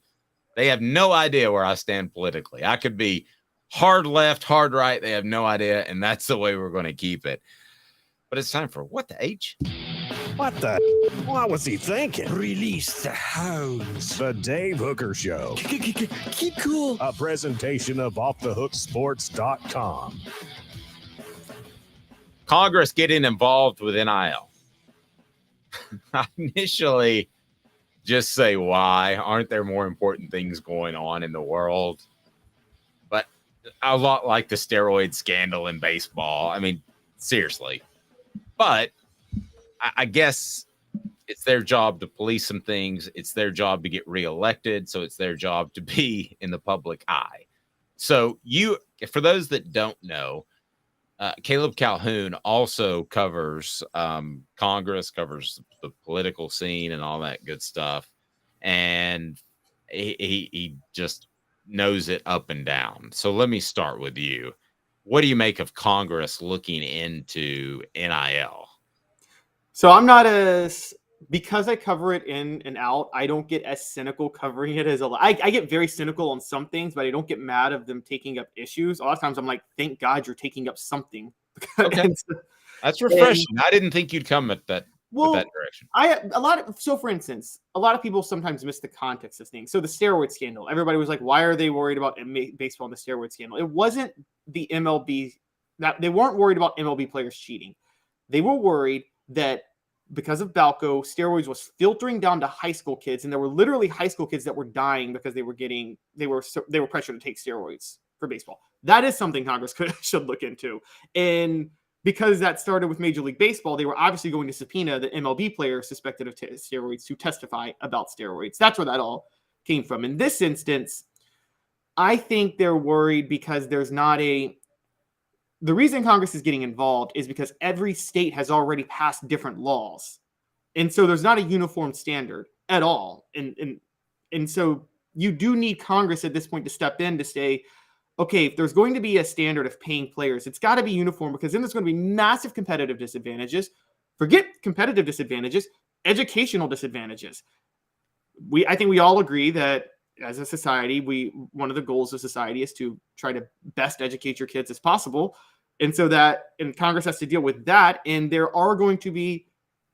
They have no idea where I stand politically. I could be hard left, hard right. They have no idea, and that's the way we're going to keep it. But it's time for What the H? What the? What was he thinking? Release the hounds. The Dave Hooker Show. Keep cool. A presentation of OffTheHookSports.com. Congress getting involved with NIL. I initially just say why. Aren't there more important things going on in the world? But a lot like the steroid scandal in baseball. I mean, seriously. But I guess it's their job to police some things. It's their job to get reelected. So it's their job to be in the public eye. So for those that don't know, Caleb Calhoun also covers Congress, covers the political scene and all that good stuff. And he just knows it up and down. So let me start with you. What do you make of Congress looking into NIL? So I'm not because I cover it in and out, I don't get as cynical covering it as I get very cynical on some things, but I don't get mad of them taking up issues. A lot of times I'm like, thank God you're taking up something. Okay. That's refreshing. I didn't think you'd come at that direction. So for instance, a lot of people sometimes miss the context of things. So the steroid scandal, everybody was like, why are they worried about baseball and the steroid scandal? It wasn't the MLB that they weren't worried about MLB players cheating. They were worried that because of Balco, steroids was filtering down to high school kids, and there were literally high school kids that were dying because they were pressured to take steroids for baseball. That is something Congress should look into. And because that started with Major League Baseball, they were obviously going to subpoena the MLB players suspected of steroids to testify about steroids. That's where that all came from. In this instance, I think they're worried because there's not the reason Congress is getting involved is because every state has already passed different laws. And so there's not a uniform standard at all. And so you do need Congress at this point to step in to say, okay, if there's going to be a standard of paying players, it's got to be uniform, because then there's going to be massive competitive disadvantages. Forget competitive disadvantages, educational disadvantages. I think we all agree that as a society, one of the goals of society is to try to best educate your kids as possible. And Congress has to deal with that. And there are going to be,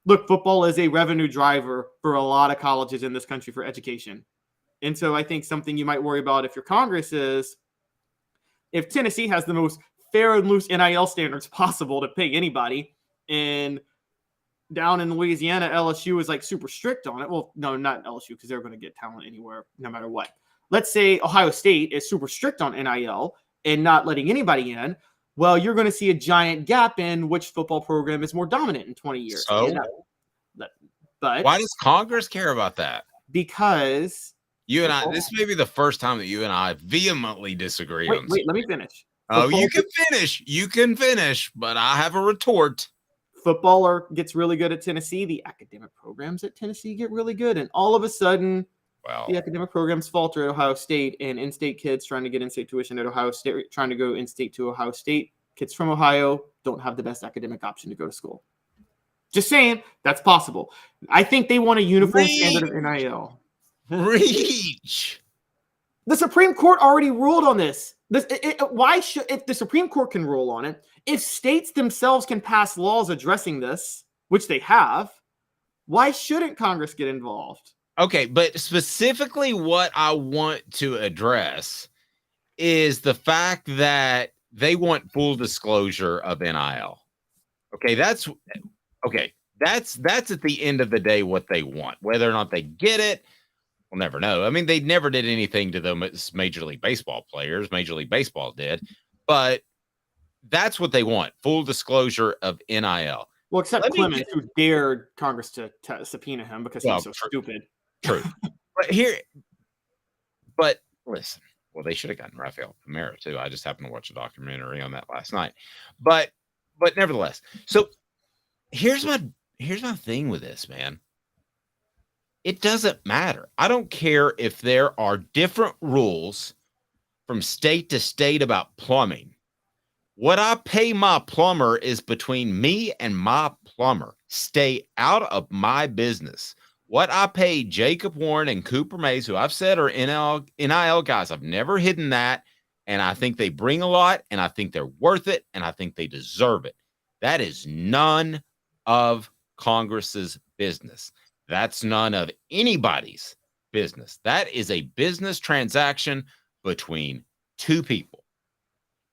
football is a revenue driver for a lot of colleges in this country for education. And so I think something you might worry about if your Congress is, if Tennessee has the most fair and loose NIL standards possible to pay anybody, and down in Louisiana, LSU is like super strict on it. Well, no, not LSU, because they're going to get talent anywhere, no matter what. Let's say Ohio State is super strict on NIL and not letting anybody in. Well, you're going to see a giant gap in which football program is more dominant in 20 years. So, but why does Congress care about that? Because you and I, this may be the first time that you and I vehemently disagree. Wait, let me finish. Oh, you can finish. You can finish, but I have a retort. Football gets really good at Tennessee. The academic programs at Tennessee get really good. And all of a sudden, the academic programs falter at Ohio State, and in-state kids trying to get in-state tuition at Ohio State, trying to go in-state to Ohio State. Kids from Ohio don't have the best academic option to go to school. Just saying, that's possible. I think they want a uniform standard of NIL. Reach. The Supreme Court already ruled on this. Why should, if the Supreme Court can rule on it, if states themselves can pass laws addressing this, which they have, why shouldn't Congress get involved? Okay, but specifically what I want to address is the fact that they want full disclosure of NIL. Okay, that's at the end of the day what they want. Whether or not they get it, we'll never know. I mean, they never did anything to them as Major League Baseball players. Major League Baseball did, but that's what they want: full disclosure of NIL. Well, except Clemens, who dared Congress to subpoena him because he was so stupid. True, but listen. Well, they should have gotten Rafael Palmeiro too. I just happened to watch a documentary on that last night, but nevertheless. So here's my thing with this, man. It doesn't matter. I don't care if there are different rules from state to state about plumbing. What I pay my plumber is between me and my plumber. Stay out of my business. What I pay Jacob Warren and Cooper Mays, who I've said are NIL guys, I've never hidden that. And I think they bring a lot, and I think they're worth it, and I think they deserve it. That is none of Congress's business. That's none of anybody's business. That is a business transaction between two people.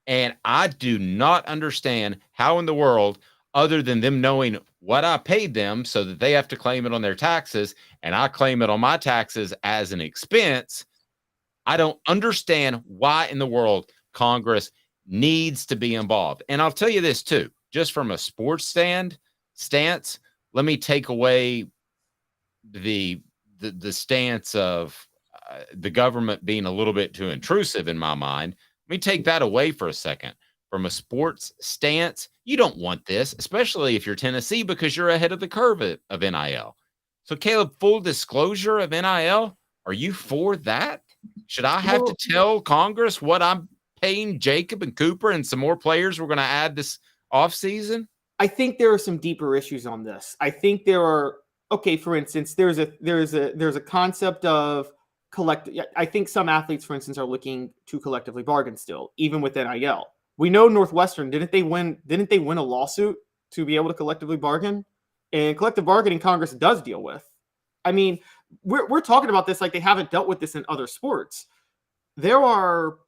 And I do not understand how in the world, other than them knowing what I paid them so that they have to claim it on their taxes and I claim it on my taxes as an expense, I don't understand why in the world Congress needs to be involved. And I'll tell you this too, just from a sports stance, let me take away the stance of the government being a little bit too intrusive in my mind. Let me take that away for a second. From a sports stance, you don't want this, especially if you're Tennessee, because you're ahead of the curve of NIL. So, Caleb, full disclosure of NIL, are you for that? Should I have to tell Congress what I'm paying Jacob and Cooper and some more players we're going to add this offseason? I think there are some deeper issues on this. I think there are, for instance, there's a concept of collective. I think some athletes, for instance, are looking to collectively bargain still, even with NIL. We know Northwestern, didn't they win a lawsuit to be able to collectively bargain? And collective bargaining Congress does deal with. I mean, we're talking about this like they haven't dealt with this in other sports. There are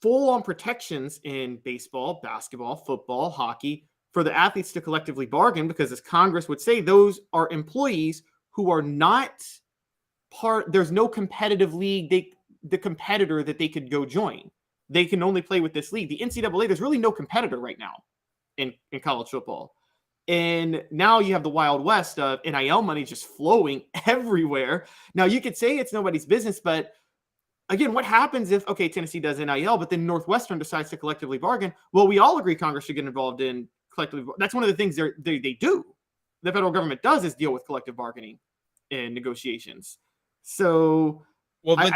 full-on protections in baseball, basketball, football, hockey for the athletes to collectively bargain because, as Congress would say, those are employees who are not part. There's no competitive league, the competitor that they could go join. They can only play with this league. The NCAA, there's really no competitor right now in college football. And now you have the Wild West of NIL money just flowing everywhere. Now, you could say it's nobody's business, but again, what happens if, Tennessee does NIL, but then Northwestern decides to collectively bargain? Well, we all agree Congress should get involved in collectively. That's one of the things they do. The federal government does is deal with collective bargaining and negotiations. So, well, but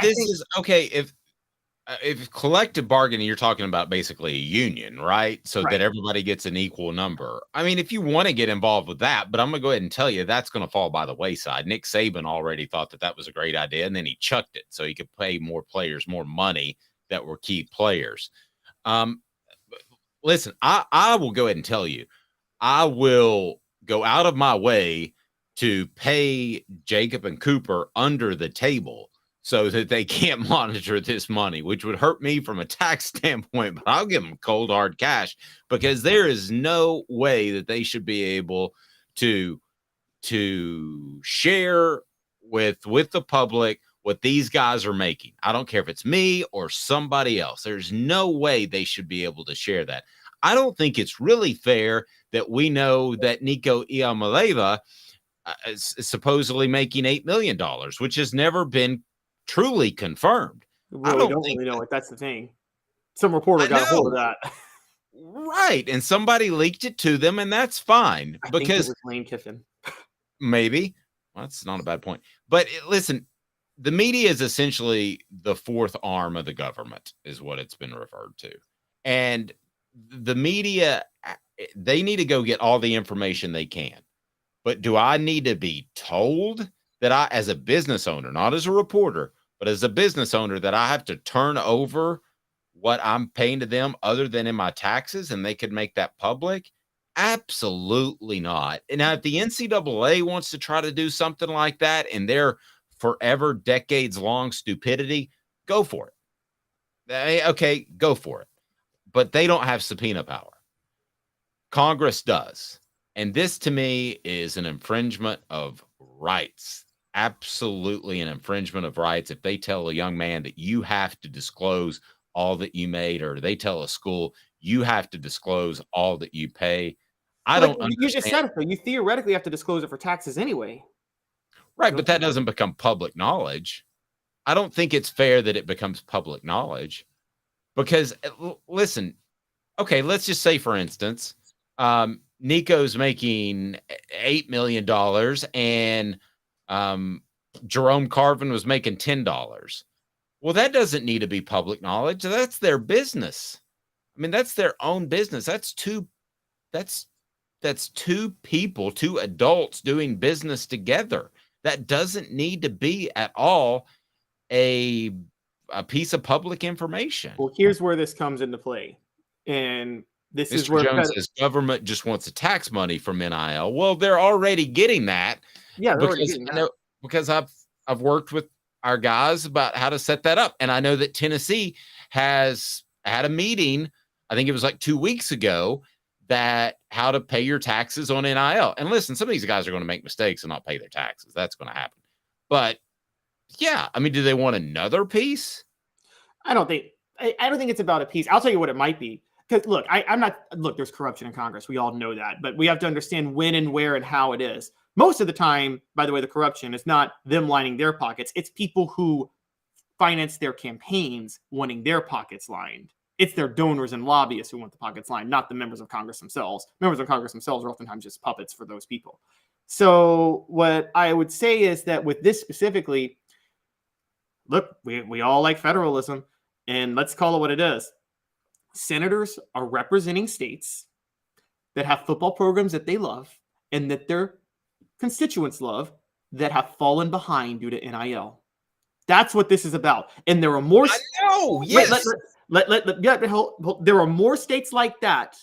if collective bargaining, you're talking about basically a union, right? So that everybody gets an equal number. I mean, if you want to get involved with that, but I'm going to go ahead and tell you that's going to fall by the wayside. Nick Saban already thought that was a great idea, and then he chucked it so he could pay more players more money that were key players. Listen, I will go ahead and tell you, I will go out of my way to pay Jacob and Cooper under the table so that they can't monitor this money, which would hurt me from a tax standpoint, but I'll give them cold, hard cash because there is no way that they should be able to share with the public what these guys are making. I don't care if it's me or somebody else. There's no way they should be able to share that. I don't think it's really fair that we know that Nico Iamaleava is supposedly making $8 million, which has never been truly confirmed. Well, we don't really know it. That's the thing. Some reporter got a hold of that. Right. And somebody leaked it to them, and that's fine. I think it Because was Lane Kiffin. maybe. Well, that's not a bad point. But listen, the media is essentially the fourth arm of the government, is what it's been referred to. And the media, they need to go get all the information they can. But do I need to be told that I, as a business owner, not as a reporter, but as a business owner, that I have to turn over what I'm paying to them other than in my taxes, and they could make that public? Absolutely not. And now if the NCAA wants to try to do something like that in their forever decades long stupidity, go for it. Okay, go for it. But they don't have subpoena power. Congress does. And this to me is an infringement of rights. Absolutely an infringement of rights. If they tell a young man that you have to disclose all that you made, or they tell a school you have to disclose all that you pay, I don't understand. You just said it, though. You theoretically have to disclose it for taxes anyway. Right, but that doesn't become public knowledge. I don't think it's fair that it becomes public knowledge because, listen, okay, let's just say, for instance, Nico's making $8 million and Jerome Carvin was making $10. Well, that doesn't need to be public knowledge. That's their business. I mean, that's their own business. That's two people, two adults doing business together. That doesn't need to be at all a piece of public information. Well, here's where this comes into play. And this is Mr. where Jones says government just wants the tax money from NIL. Well, they're already getting that. Yeah, because I've worked with our guys about how to set that up. And I know that Tennessee has had a meeting, I think it was like 2 weeks ago, that how to pay your taxes on NIL. And listen, some of these guys are going to make mistakes and not pay their taxes. That's going to happen. But yeah, I mean, do they want another piece? I don't think it's about a piece. I'll tell you what it might be. Because look, there's corruption in Congress. We all know that, but we have to understand when and where and how it is. Most of the time, by the way, the corruption is not them lining their pockets. It's people who finance their campaigns wanting their pockets lined. It's their donors and lobbyists who want the pockets lined, not the members of Congress themselves. Members of Congress themselves are oftentimes just puppets for those people. So what I would say is that with this specifically, look, we all like federalism, and let's call it what it is. Senators are representing states that have football programs that they love and that their constituents love that have fallen behind due to NIL. That's what this is about. And there are more. I know. Yes. There are more states like that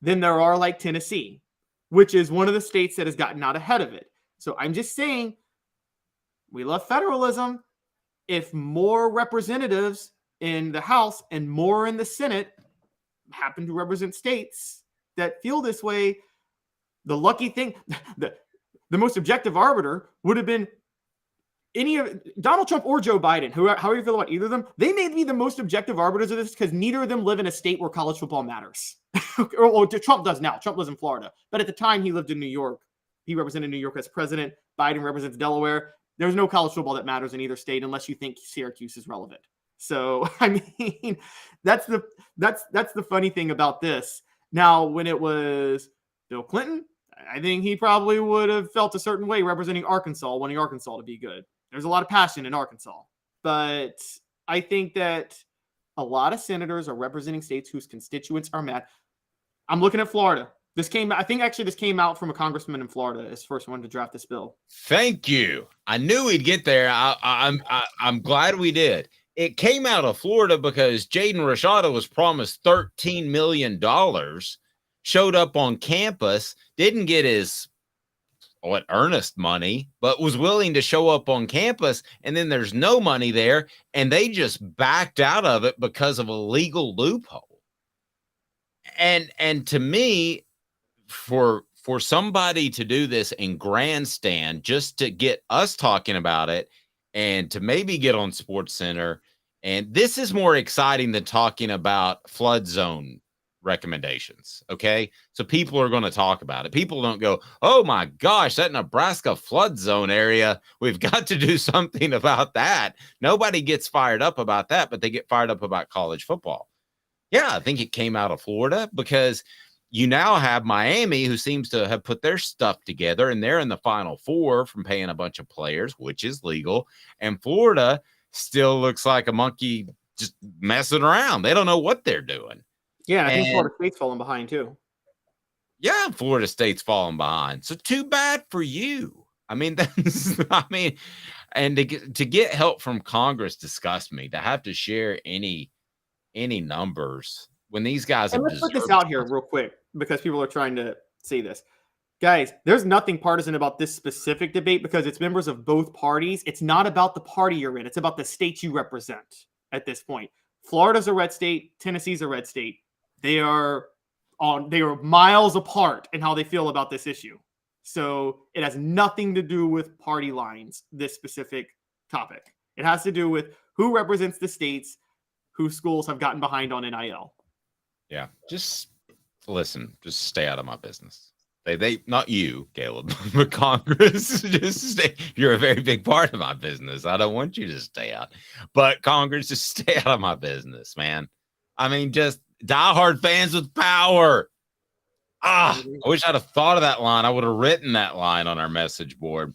than there are like Tennessee, which is one of the states that has gotten out ahead of it. So I'm just saying, we love federalism. If more representatives in the House and more in the Senate happen to represent states that feel this way, the lucky thing, the most objective arbiter would have been any of Donald Trump or Joe Biden, however you feel about either of them. They may be the most objective arbiters of this because neither of them live in a state where college football matters. or Trump does now. Trump lives in Florida. But at the time he lived in New York, he represented New York as president. Biden represents Delaware. There's no college football that matters in either state unless you think Syracuse is relevant. So, I mean, that's the funny thing about this. Now, when it was Bill Clinton, I think he probably would have felt a certain way representing Arkansas, wanting Arkansas to be good. There's a lot of passion in Arkansas. But I think that a lot of senators are representing states whose constituents are mad. I'm looking at Florida. This came out from a congressman in Florida as first one to draft this bill. Thank you. I knew we'd get there. I'm glad we did. It came out of Florida because Jaden Rashada was promised $13 million, showed up on campus, didn't get his earnest money, but was willing to show up on campus, and then there's no money there, and they just backed out of it because of a legal loophole. And to me, for somebody to do this in grandstand just to get us talking about it and to maybe get on SportsCenter, and this is more exciting than talking about flood zone recommendations. Okay. So people are going to talk about it. People don't go, oh my gosh, that Nebraska flood zone area, we've got to do something about that. Nobody gets fired up about that, but they get fired up about college football. Yeah, I think it came out of Florida because you now have Miami, who seems to have put their stuff together, and they're in the Final Four from paying a bunch of players, which is legal. And Florida still looks like a monkey just messing around. They don't know what they're doing. Yeah, I think Florida State's falling behind too. Yeah, Florida State's falling behind. So too bad for you. I mean, and to get help from Congress disgusts me. To have to share any numbers when these guys And let's put this out here real quick because people are trying to see this. Guys, there's nothing partisan about this specific debate because it's members of both parties. It's not about the party you're in. It's about the state you represent at this point. Florida's a red state. Tennessee's a red state. They are miles apart in how they feel about this issue. So it has nothing to do with party lines, this specific topic. It has to do with who represents the states whose schools have gotten behind on NIL. Yeah, just listen, just stay out of my business. They not you, Caleb, but Congress. Just stay. You're a very big part of my business. I don't want you to stay out, but Congress, just stay out of my business, man. I mean, just diehard fans with power. I wish I'd have thought of that line. I would have written that line on our message board.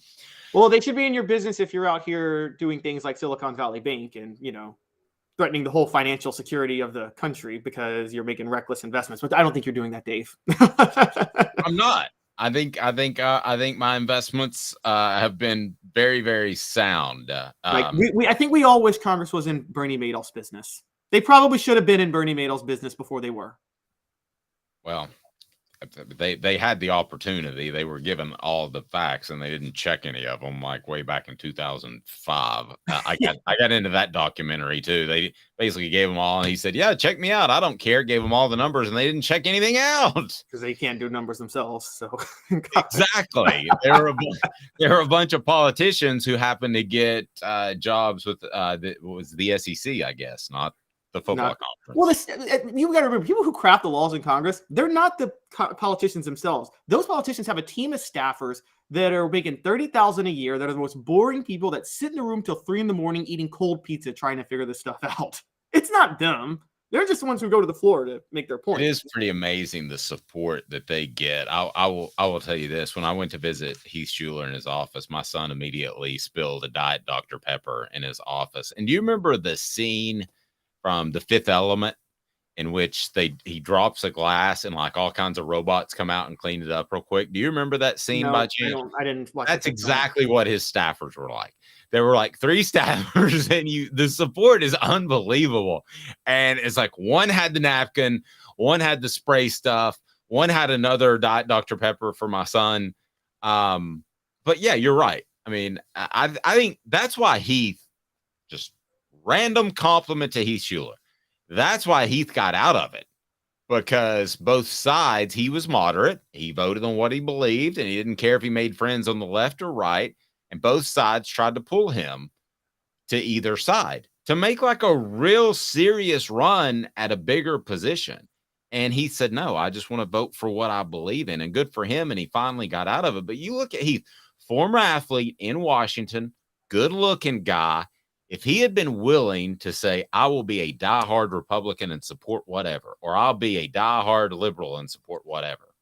Well, they should be in your business if you're out here doing things like Silicon Valley Bank and, threatening the whole financial security of the country because you're making reckless investments. But I don't think you're doing that, Dave. I'm not. I think my investments have been very, very sound. I think we all wish Congress was in Bernie Madoff's business. They probably should have been in Bernie Madoff's business before they were. Well, they had the opportunity. They were given all the facts and they didn't check any of them, like way back in 2005. I got into that documentary too. They basically gave them all and he said, yeah, check me out. I don't care. Gave them all the numbers and they didn't check anything out. Because they can't do numbers themselves. So exactly. There were a bunch of politicians who happened to get jobs with the SEC, I guess, not the football conference. Well, you got to remember, people who craft the laws in Congress, they're not the politicians themselves. Those politicians have a team of staffers that are making $30,000 a year. That are the most boring people that sit in the room till 3 a.m. eating cold pizza, trying to figure this stuff out. It's not them. They're just the ones who go to the floor to make their point. It is pretty amazing the support that they get. I will tell you this: when I went to visit Heath Schuler in his office, my son immediately spilled a Diet Dr. Pepper in his office. And do you remember the scene from The Fifth Element in which he drops a glass and like all kinds of robots come out and clean it up real quick? Do you remember that scene by chance? I didn't watch. That's exactly what his staffers were like. There were like 3 staffers and the support is unbelievable. And it's like one had the napkin, one had the spray stuff, one had another Diet Dr. Pepper for my son. But yeah, you're right. I mean, I think that's why Heath just random compliment to Heath Schuler. That's why Heath got out of it, because both sides, he was moderate. He voted on what he believed, and he didn't care if he made friends on the left or right. And both sides tried to pull him to either side to make like a real serious run at a bigger position. And he said, no, I just want to vote for what I believe in. And good for him. And he finally got out of it. But you look at Heath, former athlete in Washington, good looking guy. If he had been willing to say, I will be a diehard Republican and support whatever, or I'll be a diehard liberal and support whatever,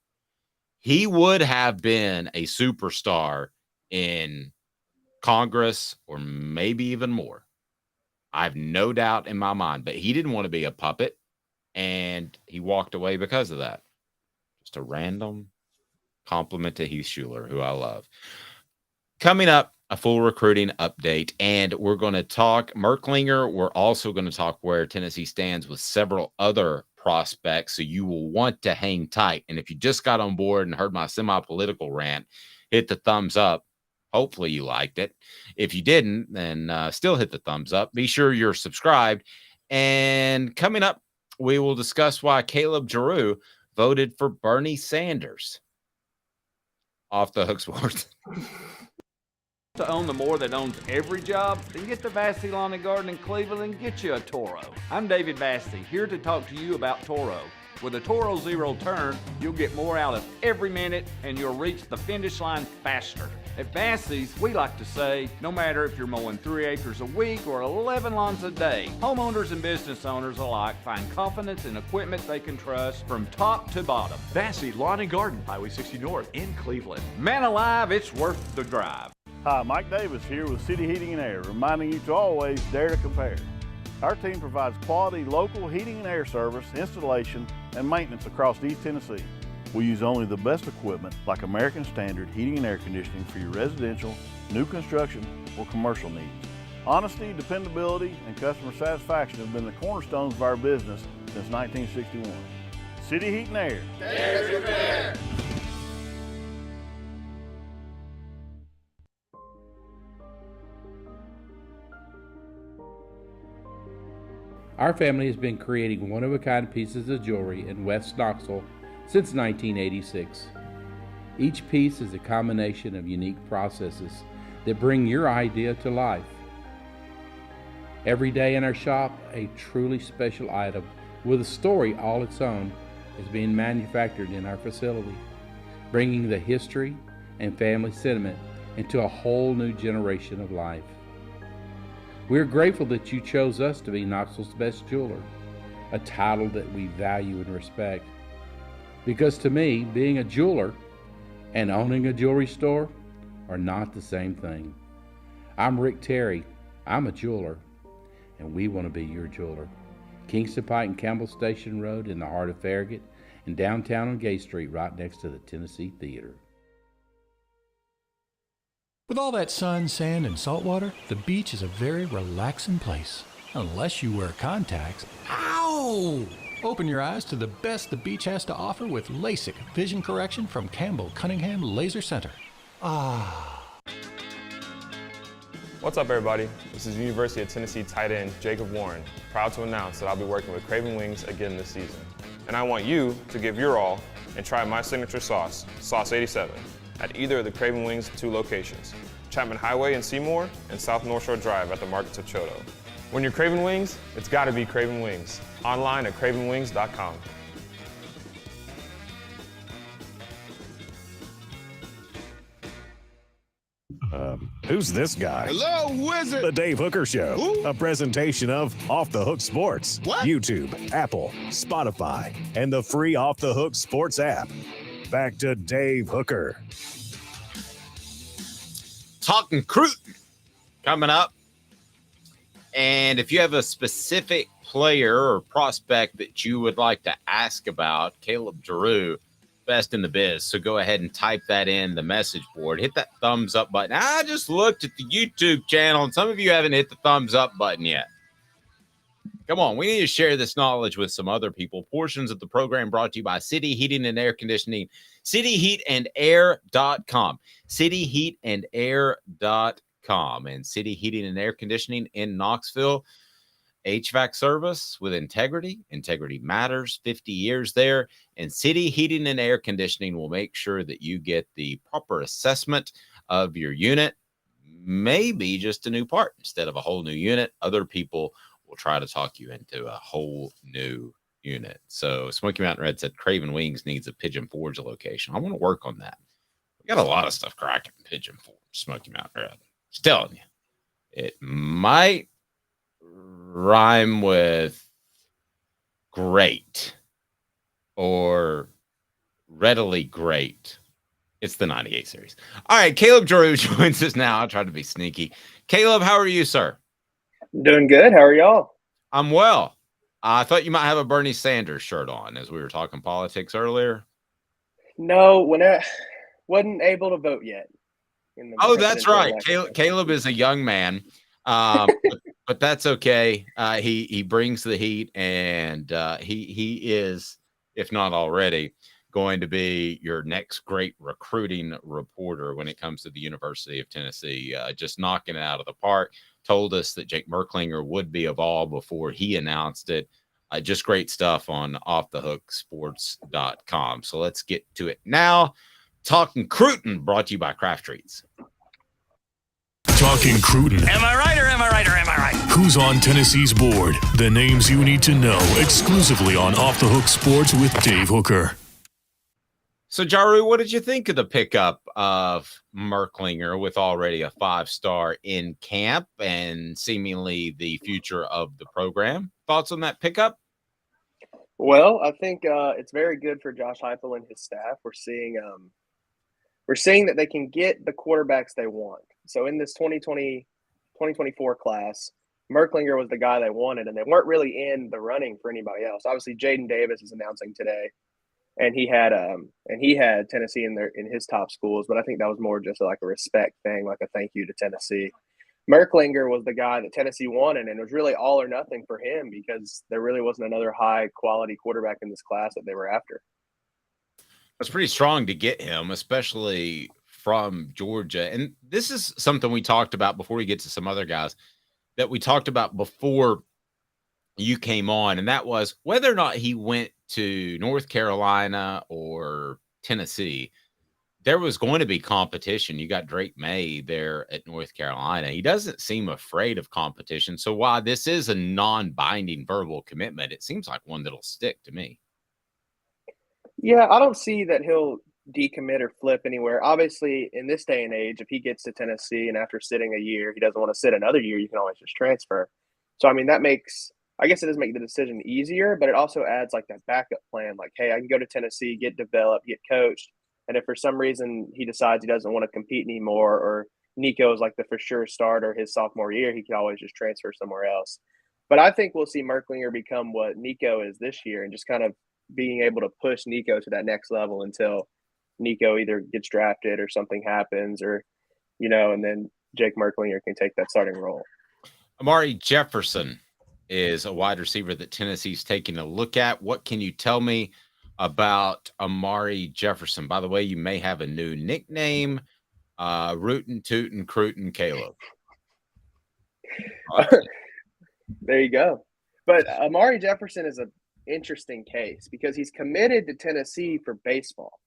he would have been a superstar in Congress or maybe even more. I have no doubt in my mind, but he didn't want to be a puppet and he walked away because of that. Just a random compliment to Heath Schuler, who I love. Coming up, a full recruiting update, and we're going to talk Merklinger. We're also going to talk where Tennessee stands with several other prospects, so you will want to hang tight. And if you just got on board and heard my semi-political rant, hit the thumbs up. Hopefully you liked it. If you didn't, then still hit the thumbs up. Be sure you're subscribed. And coming up, we will discuss why Caleb Giroux voted for Bernie Sanders. Off the Hook Sports. To own the more that owns every job, then get to Vassey Lawn and Garden in Cleveland and get you a Toro. I'm David Vassey, here to talk to you about Toro. With a Toro Zero Turn, you'll get more out of every minute and you'll reach the finish line faster. At Bassey's, we like to say, no matter if you're mowing 3 acres a week or 11 lawns a day, homeowners and business owners alike find confidence in equipment they can trust from top to bottom. Vassey Lawn and Garden, Highway 60 North in Cleveland. Man alive, it's worth the drive. Hi, Mike Davis here with City Heating and Air, reminding you to always dare to compare. Our team provides quality local heating and air service, installation, and maintenance across East Tennessee. We use only the best equipment like American Standard heating and air conditioning for your residential, new construction, or commercial needs. Honesty, dependability, and customer satisfaction have been the cornerstones of our business since 1961. City Heat and Air. Dare to compare. Our family has been creating one-of-a-kind pieces of jewelry in West Knoxville since 1986. Each piece is a combination of unique processes that bring your idea to life. Every day in our shop, a truly special item with a story all its own is being manufactured in our facility, bringing the history and family sentiment into a whole new generation of life. We are grateful that you chose us to be Knoxville's best jeweler, a title that we value and respect. Because to me, being a jeweler and owning a jewelry store are not the same thing. I'm Rick Terry, I'm a jeweler, and we want to be your jeweler. Kingston Pike and Campbell Station Road in the heart of Farragut, and downtown on Gay Street right next to the Tennessee Theater. With all that sun, sand, and salt water, the beach is a very relaxing place. Unless you wear contacts. Ow! Open your eyes to the best the beach has to offer with LASIK vision correction from Campbell Cunningham Laser Center. Ah. What's up, everybody? This is University of Tennessee tight end Jacob Warren, proud to announce that I'll be working with Craven Wings again this season. And I want you to give your all and try my signature sauce, Sauce 87, at either of the Craven Wings 2 locations, Chapman Highway in Seymour and South North Shore Drive at the Markets of Choto. When you're craving wings, it's gotta be Craven Wings. Online at cravenwings.com. Who's this guy? Hello, wizard. The Dave Hooker Show, a presentation of Off the Hook Sports. What? YouTube, Apple, Spotify, and the free Off the Hook Sports app. Back to Dave Hooker. Talking Cruton coming up. And if you have a specific player or prospect that you would like to ask about, Caleb Giroux, best in the biz. So go ahead and type that in the message board. Hit that thumbs up button. I just looked at the YouTube channel, and some of you haven't hit the thumbs up button yet. Come on, we need to share this knowledge with some other people. Portions of the program brought to you by City Heating and Air Conditioning. CityHeatandAir.com. CityHeatandAir.com. And City Heating and Air Conditioning in Knoxville. HVAC service with integrity. Integrity matters. 50 years there. And City Heating and Air Conditioning will make sure that you get the proper assessment of your unit. Maybe just a new part instead of a whole new unit. Other people will try to talk you into a whole new unit. So Smoky Mountain Red said Craven Wings needs a Pigeon Forge location. I want to work on that. We got a lot of stuff cracking Pigeon Forge, Smoky Mountain Red. Just telling you. It might rhyme with great or readily great. It's the 98 series. All right, Caleb Giroux joins us now. I'll try to be sneaky. Caleb, how are you, sir? Doing good. How are y'all? I'm well. I thought you might have a Bernie Sanders shirt on as we were talking politics earlier. No, when I wasn't able to vote yet. Oh, that's right. Caleb is a young man, but that's okay. He brings the heat, and he is, if not already, going to be your next great recruiting reporter when it comes to the University of Tennessee. Just knocking it out of the park. Told us that Jake Merklinger would be a Vol before he announced it. Just great stuff on offthehooksports.com. So let's get to it now. Talking Cruton, brought to you by Craft Treats. Talking Cruton. Am I right or am I right or am I right? Who's on Tennessee's board? The names you need to know exclusively on Off the Hook Sports with Dave Hooker. So, Jaru, what did you think of the pickup of Merklinger with already a 5-star in camp and seemingly the future of the program? Thoughts on that pickup? Well, I think it's very good for Josh Heupel and his staff. We're seeing that they can get the quarterbacks they want. So in this 2024 class, Merklinger was the guy they wanted, and they weren't really in the running for anybody else. Obviously, Jaden Davis is announcing today, and he had Tennessee in his top schools, but I think that was more just like a respect thing, like a thank you to Tennessee. Merklinger was the guy that Tennessee wanted, and it was really all or nothing for him because there really wasn't another high-quality quarterback in this class that they were after. It's pretty strong to get him, especially from Georgia. And this is something we talked about before we get to some other guys that we talked about before you came on, and that was whether or not he went to North Carolina or Tennessee, there was going to be competition. You got Drake May there at North Carolina. He doesn't seem afraid of competition. So while this is a non-binding verbal commitment, it seems like one that'll stick to me. Yeah, I don't see that he'll decommit or flip anywhere. Obviously, in this day and age, if he gets to Tennessee and after sitting a year, he doesn't want to sit another year, you can always just transfer. So, I mean, I guess it does make the decision easier, but it also adds like that backup plan. Like, hey, I can go to Tennessee, get developed, get coached. And if for some reason he decides he doesn't want to compete anymore, or Nico is like the for sure starter his sophomore year, he can always just transfer somewhere else. But I think we'll see Merklinger become what Nico is this year and just kind of being able to push Nico to that next level until Nico either gets drafted or something happens, or, and then Jake Merklinger can take that starting role. Amari Jefferson is a wide receiver that Tennessee's taking a look at. What can you tell me about Amari Jefferson? By the way, you may have a new nickname, Rootin' Tootin' Crootin' Caleb. There you go. But Amari Jefferson is an interesting case because he's committed to Tennessee for baseball.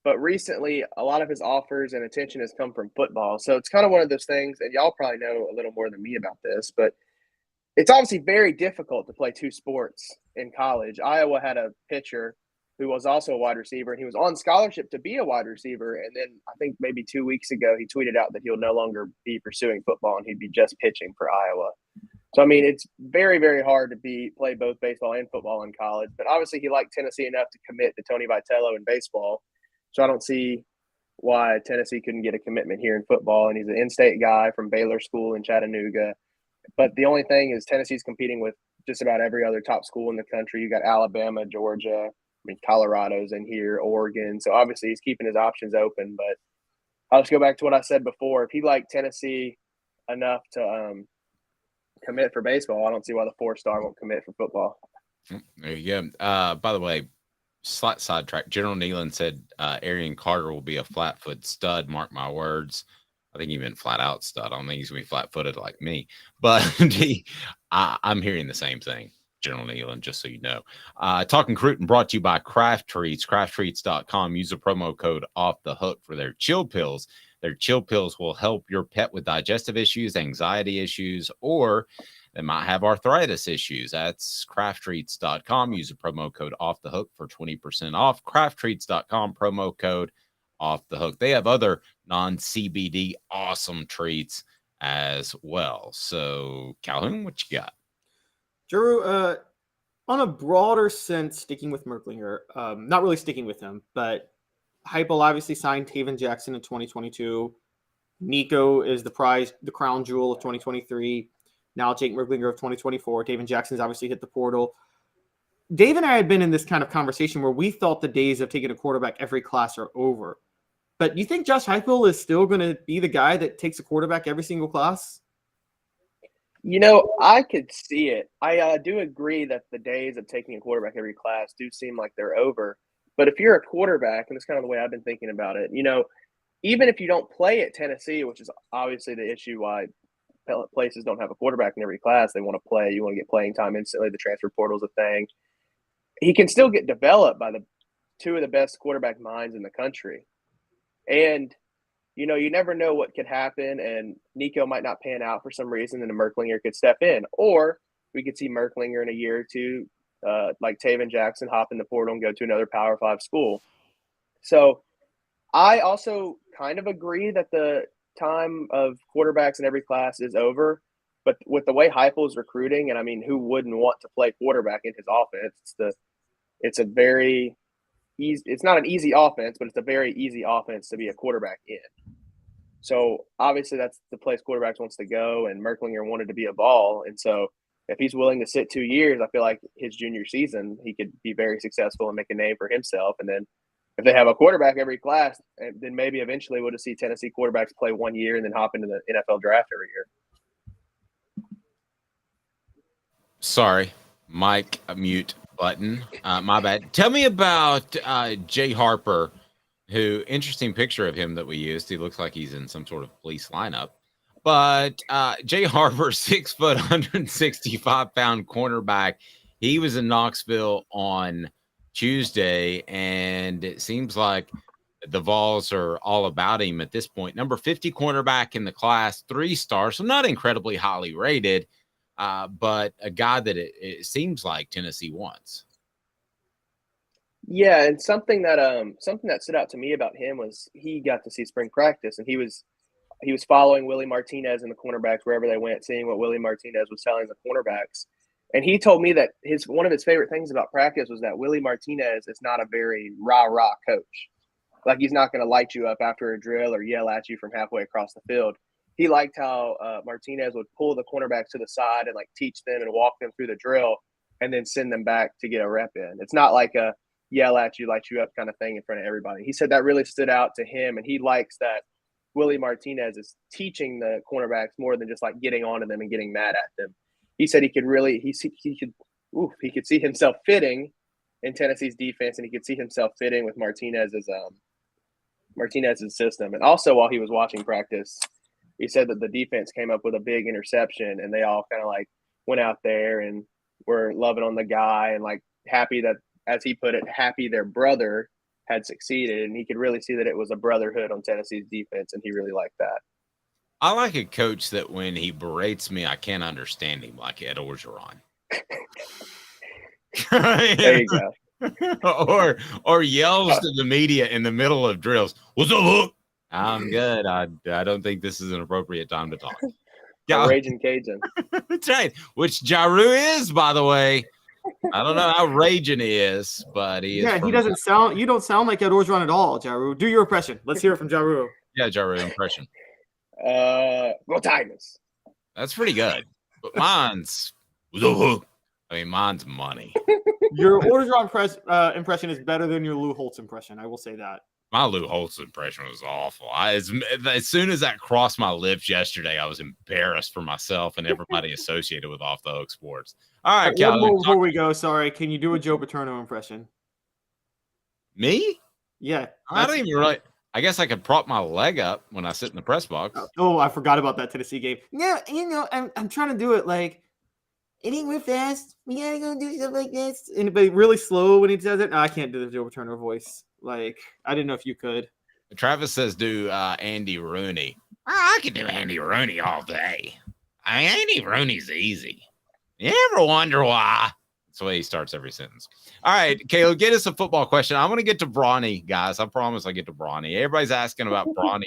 But recently, a lot of his offers and attention has come from football. So it's kind of one of those things, and y'all probably know a little more than me about this, but it's obviously very difficult to play two sports in college. Iowa had a pitcher who was also a wide receiver, and he was on scholarship to be a wide receiver. And then I think maybe 2 weeks ago, he tweeted out that he'll no longer be pursuing football and he'd be just pitching for Iowa. So, I mean, it's very, very hard to play both baseball and football in college. But obviously, he liked Tennessee enough to commit to Tony Vitello in baseball. So I don't see why Tennessee couldn't get a commitment here in football. And he's an in-state guy from Baylor School in Chattanooga. But the only thing is Tennessee's competing with just about every other top school in the country. You got Alabama, Georgia, Colorado's in here, Oregon. So obviously he's keeping his options open. But I'll just go back to what I said before. If he liked Tennessee enough to commit for baseball, I don't see why the 4-star won't commit for football. There you go. By the way, slight sidetrack. General Nealon said Arian Carter will be a flat-foot stud. Mark my words. I think he meant flat-out stud. I don't think he's going to be flat-footed like me. But I'm hearing the same thing, General Nealon, just so you know. Talking Cruton brought to you by Craft Treats, crafttreats.com. Use the promo code Off the Hook for their chill pills. Their chill pills will help your pet with digestive issues, anxiety issues, or they might have arthritis issues. That's crafttreats.com. Use the promo code Off the Hook for 20% off. Crafttreats.com, promo code Off the Hook. They have other non-CBD awesome treats as well. So, Calhoun, what you got? Drew, on a broader sense, sticking with Merklinger, not really sticking with him, but Heupel obviously signed Taven Jackson in 2022. Nico is the crown jewel of 2023. Now Jake Merklinger of 2024. Taven Jackson's obviously hit the portal. Dave and I had been in this kind of conversation where we thought the days of taking a quarterback every class are over. But you think Josh Heupel is still going to be the guy that takes a quarterback every single class? I could see it. I do agree that the days of taking a quarterback every class do seem like they're over. But if you're a quarterback, and it's kind of the way I've been thinking about it, even if you don't play at Tennessee, which is obviously the issue why places don't have a quarterback in every class, they want to play. You want to get playing time instantly. The transfer portal is a thing. He can still get developed by the two of the best quarterback minds in the country. And, you never know what could happen, and Nico might not pan out for some reason, and a Merklinger could step in. Or we could see Merklinger in a year or two, like Taven Jackson, hop in the portal and go to another Power 5 school. So I also kind of agree that the time of quarterbacks in every class is over. But with the way Heupel is recruiting, and I mean, who wouldn't want to play quarterback in his offense? It's a very easy. It's not an easy offense, but it's a very easy offense to be a quarterback in. So obviously, that's the place quarterbacks wants to go. And Merklinger wanted to be a Vol, and so if he's willing to sit 2 years, I feel like his junior season he could be very successful and make a name for himself. And then if they have a quarterback every class, then maybe eventually we'll just see Tennessee quarterbacks play 1 year and then hop into the NFL draft every year. Sorry, mic mute button. My bad. Tell me about Jay Harper, who, interesting picture of him that we used. He looks like he's in some sort of police lineup. But Jay Harper, 6 foot, 165-pound cornerback. He was in Knoxville on Tuesday, and it seems like the Vols are all about him at this point. Number 50 cornerback in the class, 3-star, so not incredibly highly rated. But a guy that it seems like Tennessee wants. Yeah, and something that stood out to me about him was he got to see spring practice, and he was following Willie Martinez and the cornerbacks wherever they went, seeing what Willie Martinez was telling the cornerbacks. And he told me that one of his favorite things about practice was that Willie Martinez is not a very rah-rah coach. Like, he's not going to light you up after a drill or yell at you from halfway across the field. He liked how Martinez would pull the cornerbacks to the side and like teach them and walk them through the drill and then send them back to get a rep in. It's not like a yell at you, light you up kind of thing in front of everybody. He said that really stood out to him, and he likes that Willie Martinez is teaching the cornerbacks more than just like getting onto them and getting mad at them. He said he could see himself fitting in Tennessee's defense, and he could see himself fitting with Martinez's system. And also, while he was watching practice, he said that the defense came up with a big interception, and they all kind of like went out there and were loving on the guy and like happy that, as he put it, happy their brother had succeeded. And he could really see that it was a brotherhood on Tennessee's defense, and he really liked that. I like a coach that when he berates me, I can't understand him, like Ed Orgeron. There you go. or yells to the media in the middle of drills. What's up, Hook? I'm good. I don't think this is an appropriate time to talk. Yeah, Raging Cajun. That's right. Which Jaru is, by the way. I don't know how raging he is, but he is. Yeah, he doesn't sound. You don't sound like Ed Orgeron at all, Jaru. Do your impression. Let's hear it from Jaru. Yeah, Jaru impression. Go Tigers. That's pretty good. But mine's money. Your Orgeron impression is better than your Lou Holtz impression. I will say that. My Lou Holtz impression was awful. As soon as that crossed my lips yesterday, I was embarrassed for myself and everybody associated with Off the Hook Sports. All right, Calhoun. Before we go, sorry, can you do a Joe Paterno impression? Me? Yeah. I don't even really. I guess I could prop my leg up when I sit in the press box. Oh, I forgot about that Tennessee game. No, I'm trying to do it like, it ain't real fast. We gotta go do stuff like this. But really slow when he does it. No, I can't do the Joe Paterno voice. Like, I didn't know if you could. Travis says do Andy Rooney. I could do Andy Rooney all day. I mean, Andy Rooney's easy. You ever wonder why? That's the way he starts every sentence. All right, Caleb, get us a football question. I'm going to get to Brawny, guys. I promise I'll get to Brawny. Everybody's asking about Brawny.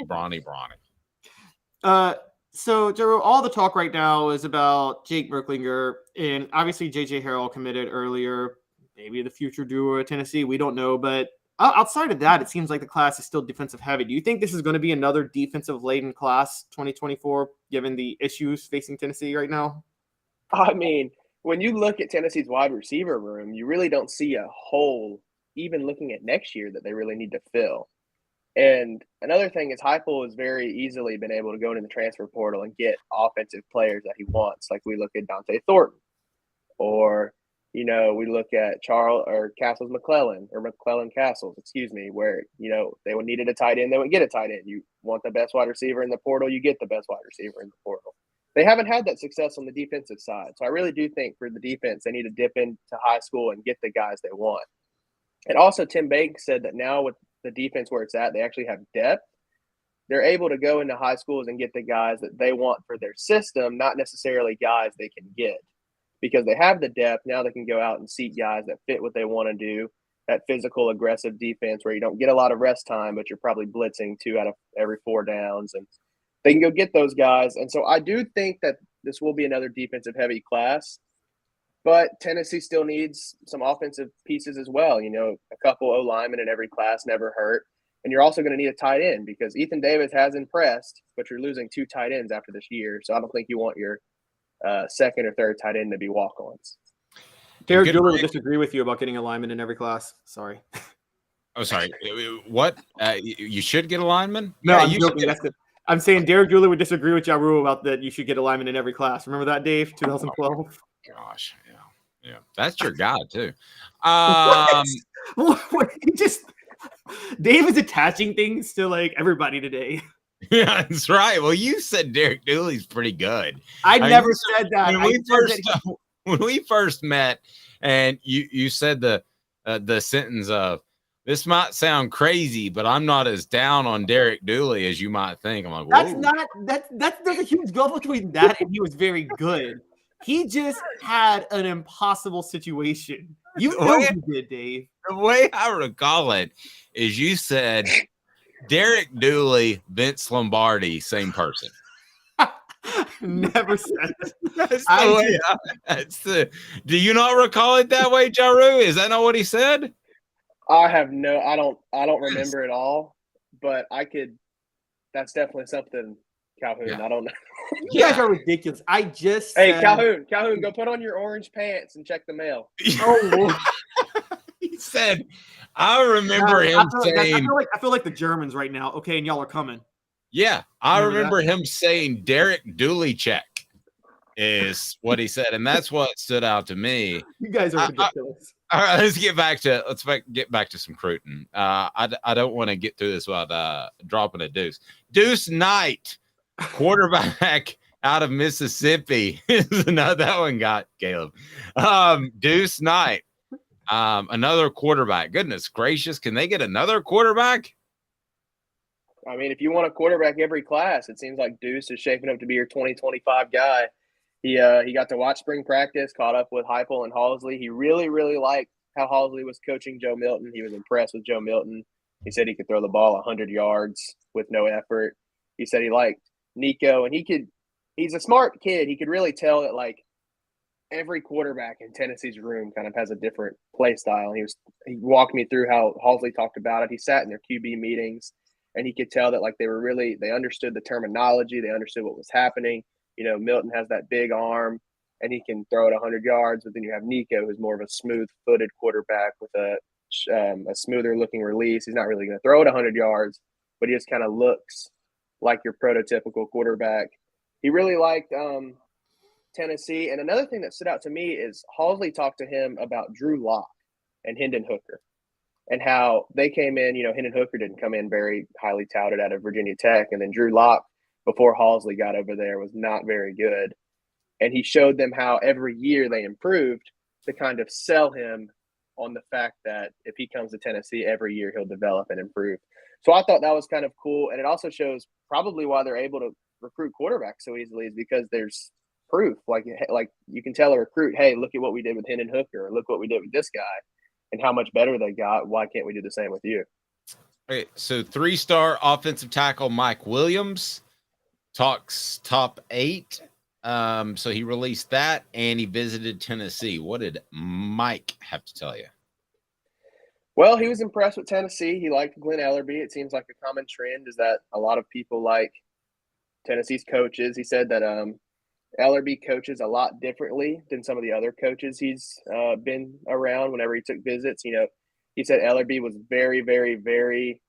So, Jero, all the talk right now is about Jake Merklinger, and obviously J.J. Harrell committed earlier. Maybe the future duo at Tennessee. We don't know, but outside of that, it seems like the class is still defensive heavy. Do you think this is going to be another defensive laden class 2024, given the issues facing Tennessee right now? I mean, when you look at Tennessee's wide receiver room, you really don't see a hole, even looking at next year, that they really need to fill. And another thing is Heupel has very easily been able to go into the transfer portal and get offensive players that he wants. Like, we look at Dante Thornton, or, we look at McClellan Castles, where, they would needed a tight end, they would get a tight end. You want the best wide receiver in the portal, you get the best wide receiver in the portal. They haven't had that success on the defensive side. So I really do think for the defense, they need to dip into high school and get the guys they want. And also, Tim Banks said that now with the defense where it's at, they actually have depth. They're able to go into high schools and get the guys that they want for their system, not necessarily guys they can get. Because they have the depth, now they can go out and seek guys that fit what they want to do. that physical, aggressive defense where you don't get a lot of rest time, but you're probably blitzing 2 out of every 4 downs, and they can go get those guys. And so I do think that this will be another defensive-heavy class, but Tennessee still needs some offensive pieces as well. You know, a couple O-linemen in every class never hurt. And you're also going to need a tight end because Ethan Davis has impressed, but you're losing 2 tight ends after this year. So I don't think you want your second or third tight end to be walk-ons. Derek Dooley would disagree with you about getting a lineman in every class. Sorry. Oh, sorry. What? You should get a lineman? No, Yeah, I'm joking. I'm saying Derek Dooley would disagree with Ja Rule about that you should get a lineman in every class. Remember that, Dave? 2012? Gosh, yeah. That's your guy, too. What? Dave is attaching things to, like, everybody today. Yeah, that's right. Well, you said Derek Dooley's pretty good. I never said that. When we first met, and you said the sentence of, "This might sound crazy, but I'm not as down on Derek Dooley as you might think." I'm like, there's a huge gulf between that and he was very good. He just had an impossible situation. You know he did, Dave. The way I recall it is you said Derek Dooley, Vince Lombardi, same person. Never said that. Do you not recall it that way, Jaru? Is that not what he said? I don't remember it all, but that's definitely something, Calhoun. Yeah. I don't know. You guys are ridiculous. Calhoun, go put on your orange pants and check the mail. Oh, Lord. He said, I remember him saying, I feel like the Germans right now. Okay, and y'all are coming. Yeah, I remember him saying Derek Dooley check is what he said, and that's what stood out to me. You guys are ridiculous. All right, let's get back to some Cruton. I don't want to get through this without dropping a deuce. Deuce Knight, quarterback out of Mississippi. That one got Caleb. Deuce Knight, another quarterback. Goodness gracious, can they get another quarterback? I mean, if you want a quarterback every class, it seems like Deuce is shaping up to be your 2025 guy. He got to watch spring practice, caught up with Heupel and Halsley. He really, really liked how Halsley was coaching Joe Milton. He was impressed with Joe Milton. He said he could throw the ball 100 yards with no effort. He said he liked Nico, and he's a smart kid. He could really tell that, like, every quarterback in Tennessee's room kind of has a different play style. He walked me through how Halsley talked about it. He sat in their QB meetings, and he could tell that, like, they understood the terminology. They understood what was happening. You know, Milton has that big arm, and he can throw it 100 yards. But then you have Nico, who's more of a smooth-footed quarterback with a smoother-looking release. He's not really going to throw it 100 yards, but he just kind of looks like your prototypical quarterback. He really liked Tennessee. And another thing that stood out to me is Halsley talked to him about Drew Lock and Hendon Hooker and how they came in. You know, Hendon Hooker didn't come in very highly touted out of Virginia Tech, and then Drew Lock, before Halsley got over there, was not very good. And he showed them how every year they improved to kind of sell him on the fact that if he comes to Tennessee every year, he'll develop and improve. So I thought that was kind of cool. And it also shows probably why they're able to recruit quarterbacks so easily is because there's proof. Like you can tell a recruit, hey, look at what we did with Hendon Hooker, or look what we did with this guy and how much better they got. Why can't we do the same with you? Okay, so 3-star offensive tackle Mike Williams talks top 8. So he released that, and he visited Tennessee. What did Mike have to tell you? Well, he was impressed with Tennessee. He liked Glenn Ellerby. It seems like a common trend is that a lot of people like Tennessee's coaches. He said that Ellerby coaches a lot differently than some of the other coaches he's been around whenever he took visits. You know, he said Ellerby was very, very, very,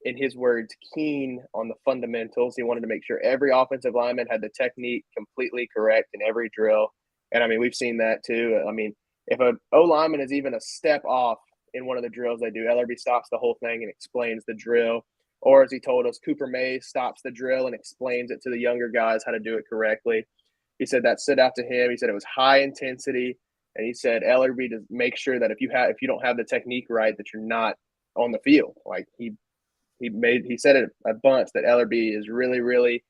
in his words, keen on the fundamentals. He wanted to make sure every offensive lineman had the technique completely correct in every drill. And, I mean, we've seen that too. I mean, if an O-lineman is even a step off in one of the drills they do, Ellerby stops the whole thing and explains the drill. Or as he told us, Cooper Mays stops the drill and explains it to the younger guys how to do it correctly. He said that stood out to him. He said it was high intensity. And he said Ellerby to make sure that if you don't have the technique right, that you're not on the field. Like he said it a bunch that Ellerby is really, really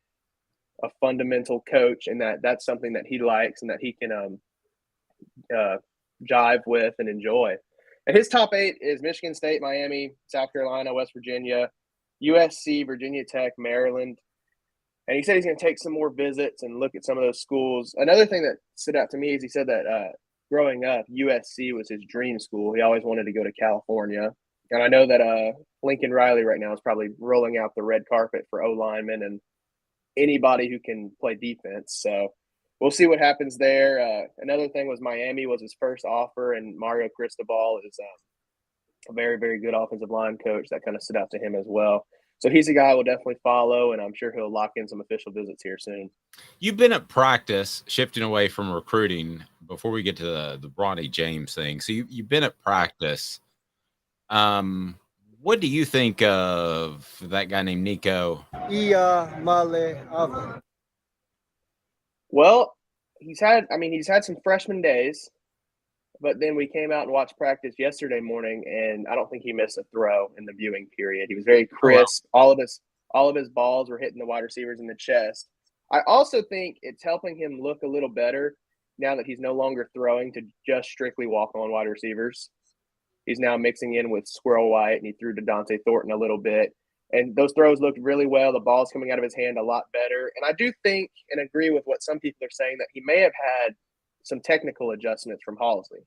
a fundamental coach, and that's something that he likes and that he can jive with and enjoy. And his top 8 is Michigan State, Miami, South Carolina, West Virginia, USC, Virginia Tech, Maryland. And he said he's going to take some more visits and look at some of those schools. Another thing that stood out to me is he said that growing up, USC was his dream school. He always wanted to go to California. And I know that Lincoln Riley right now is probably rolling out the red carpet for O-linemen and anybody who can play defense. So we'll see what happens there. Another thing was Miami was his first offer, and Mario Cristobal is a very, very good offensive line coach. That kind of stood out to him as well. So he's a guy we'll definitely follow, and I'm sure he'll lock in some official visits here soon. You've been at practice, shifting away from recruiting before we get to the Bronny James thing. So you've been at practice. What do you think of that guy named Nico? Well, he's had some freshman days, but then we came out and watched practice yesterday morning, and I don't think he missed a throw in the viewing period. He was very crisp. All of his balls were hitting the wide receivers in the chest. I also think it's helping him look a little better now that he's no longer throwing to just strictly walk-on wide receivers. He's now mixing in with Squirrel White, and he threw to Dante Thornton a little bit. And those throws looked really well. The ball's coming out of his hand a lot better. And I do think and agree with what some people are saying that he may have had some technical adjustments from Halsley.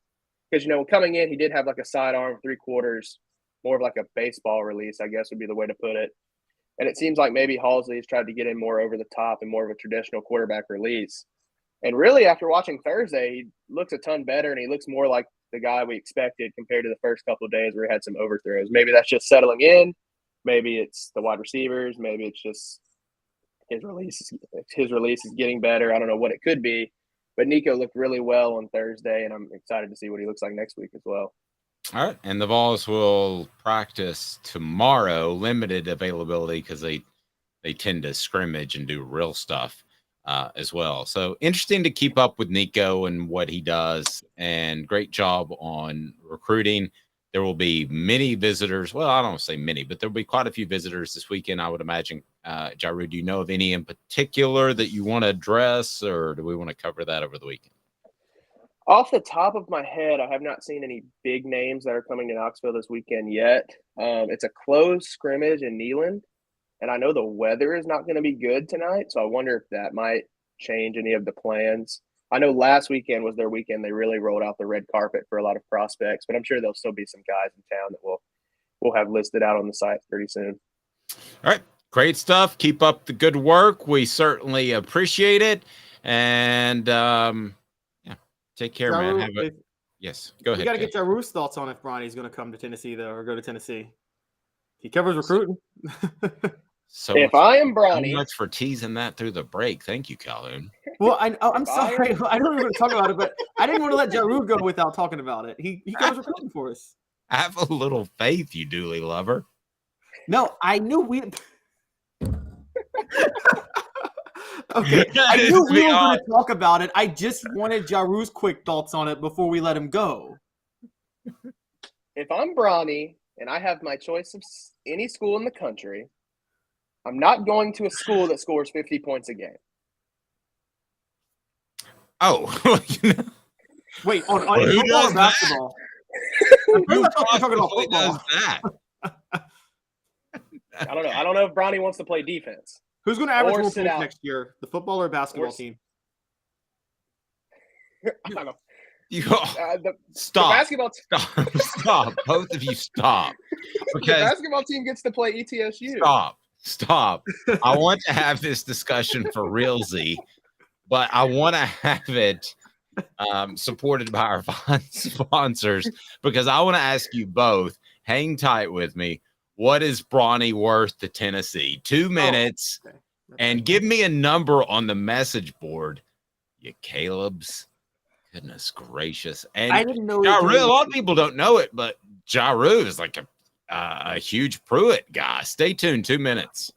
Because, coming in, he did have like a sidearm 3/4, more of like a baseball release, I guess would be the way to put it. And it seems like maybe Halsley has tried to get in more over the top and more of a traditional quarterback release. And really, after watching Thursday, he looks a ton better, and he looks more like the guy we expected compared to the first couple of days where he had some overthrows. Maybe that's just settling in. Maybe it's the wide receivers. Maybe it's just his release is getting better. I don't know what it could be. But Nico looked really well on Thursday, and I'm excited to see what he looks like next week as well. All right. And the Vols will practice tomorrow, limited availability because they tend to scrimmage and do real stuff as well. So interesting to keep up with Nico and what he does, and great job on recruiting. There will be many visitors. Well, I don't want to say many, but there'll be quite a few visitors this weekend, I would imagine. Jaru, do you know of any in particular that you want to address, or do we want to cover that over the weekend? Off the top of my head, I have not seen any big names that are coming to Knoxville this weekend yet. It's a closed scrimmage in Neyland, and I know the weather is not going to be good tonight, so I wonder if that might change any of the plans. I know last weekend was their weekend. They really rolled out the red carpet for a lot of prospects, but I'm sure there'll still be some guys in town that we'll have listed out on the site pretty soon. All right. Great stuff. Keep up the good work. We certainly appreciate it. And, take care, man. Yes, go ahead. We got to get Jaru's thoughts on if Bronny's going to come to Tennessee, though, or go to Tennessee. He covers recruiting. So if I am Bronny, much for teasing that through the break. Thank you, Calhoun. Well, I'm sorry. I don't even want to talk about it, but I didn't want to let Jaru go without talking about it. He covers recruiting for us. Have a little faith, you Dooley lover. No, I knew we. Okay, I knew we were going to talk about it. I just wanted Jaru's quick thoughts on it before we let him go. If I'm Bronny and I have my choice of any school in the country, I'm not going to a school that scores 50 points a game. Oh. Wait, on football or basketball? Who talking about football. Does that? I don't know. I don't know if Bronny wants to play defense. Who's going to average more points next year, the football or basketball team? I don't know. Stop. The basketball Stop. Both of you stop. The basketball team gets to play ETSU. Stop. I want to have this discussion for realsy, but I want to have it supported by our sponsors, because I want to ask you both, hang tight with me, what is Bronny worth to Tennessee? 2 minutes, and give me a number on the message board, you Caleb's. Goodness gracious. And I didn't know Jaru, a lot of people don't know it, but Jaru is like a huge Pruitt guy. Stay tuned, 2 minutes.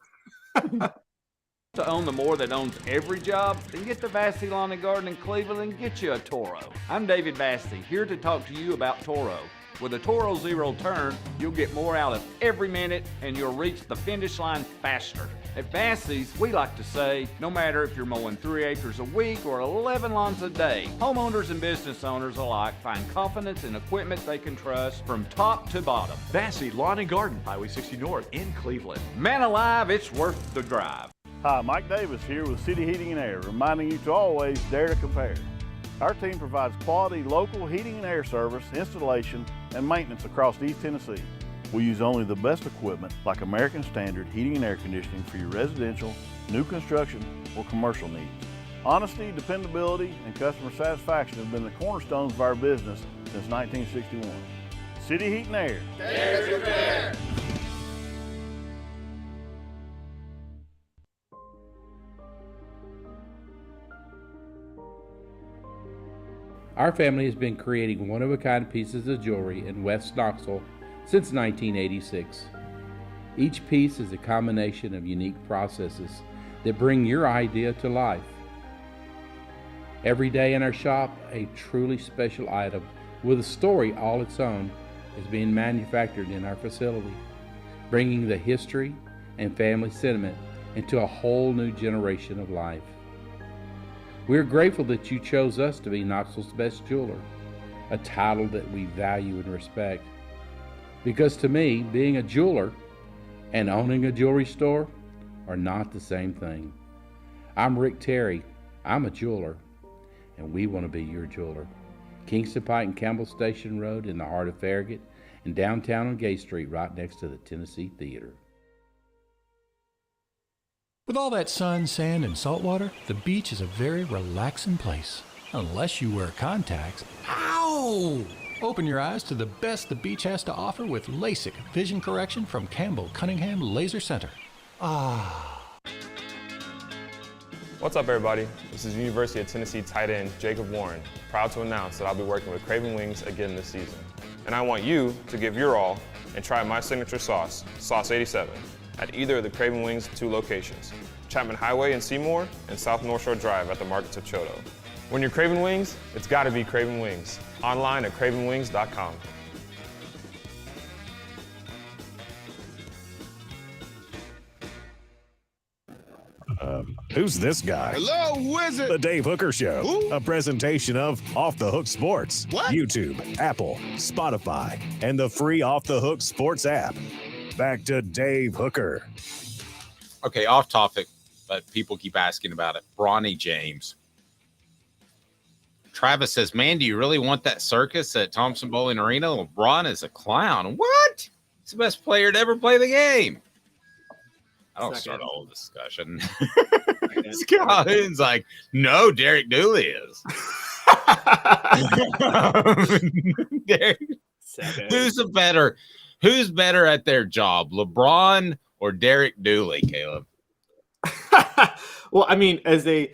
To own the more that owns every job, then get to Vassey Lawn and Garden in Cleveland and get you a Toro. I'm David Vassey, here to talk to you about Toro. With a Toro Zero turn, you'll get more out of every minute and you'll reach the finish line faster. At Bassey's, we like to say, no matter if you're mowing 3 acres a week or 11 lawns a day, homeowners and business owners alike find confidence in equipment they can trust from top to bottom. Bassey Lawn and Garden, Highway 60 North in Cleveland. Man alive, it's worth the drive. Hi, Mike Davis here with City Heating and Air, reminding you to always dare to compare. Our team provides quality local heating and air service, installation, and maintenance across East Tennessee. We use only the best equipment like American Standard heating and air conditioning for your residential, new construction, or commercial needs. Honesty, dependability, and customer satisfaction have been the cornerstones of our business since 1961. City Heat and Air. Dare to compare. Our family has been creating one-of-a-kind pieces of jewelry in West Knoxville since 1986. Each piece is a combination of unique processes that bring your idea to life. Every day in our shop, a truly special item with a story all its own is being manufactured in our facility, bringing the history and family sentiment into a whole new generation of life. We are grateful that you chose us to be Knoxville's best jeweler, a title that we value and respect. Because to me, being a jeweler and owning a jewelry store are not the same thing. I'm Rick Terry. I'm a jeweler, and we want to be your jeweler. Kingston Pike and Campbell Station Road in the heart of Farragut, and downtown on Gay Street right next to the Tennessee Theater. With all that sun, sand, and salt water, the beach is a very relaxing place. Unless you wear contacts. Ow! Open your eyes to the best the beach has to offer with LASIK vision correction from Campbell Cunningham Laser Center. Ah. What's up, everybody? This is University of Tennessee tight end Jacob Warren, proud to announce that I'll be working with Craven Wings again this season. And I want you to give your all and try my signature sauce, Sauce 87, at either of the Craven Wings 2 locations, Chapman Highway in Seymour and South North Shore Drive at the Markets of Choto. When you're craving wings, it's gotta be Craven Wings. Online at cravenwings.com. Who's this guy? Hello, who is it? The Dave Hooker Show. Who? A presentation of Off the Hook Sports. What? YouTube, Apple, Spotify, and the free Off the Hook Sports app. Back to Dave Hooker. Okay, off topic, but people keep asking about it. Bronny James. Travis says, man, do you really want that circus at Thompson Bowling Arena? LeBron is a clown. What? He's the best player to ever play the game. I don't start a whole discussion. Calhoun's like, no, Derek Dooley is. Who's better at their job, LeBron or Derek Dooley, Caleb? Well, I mean, as a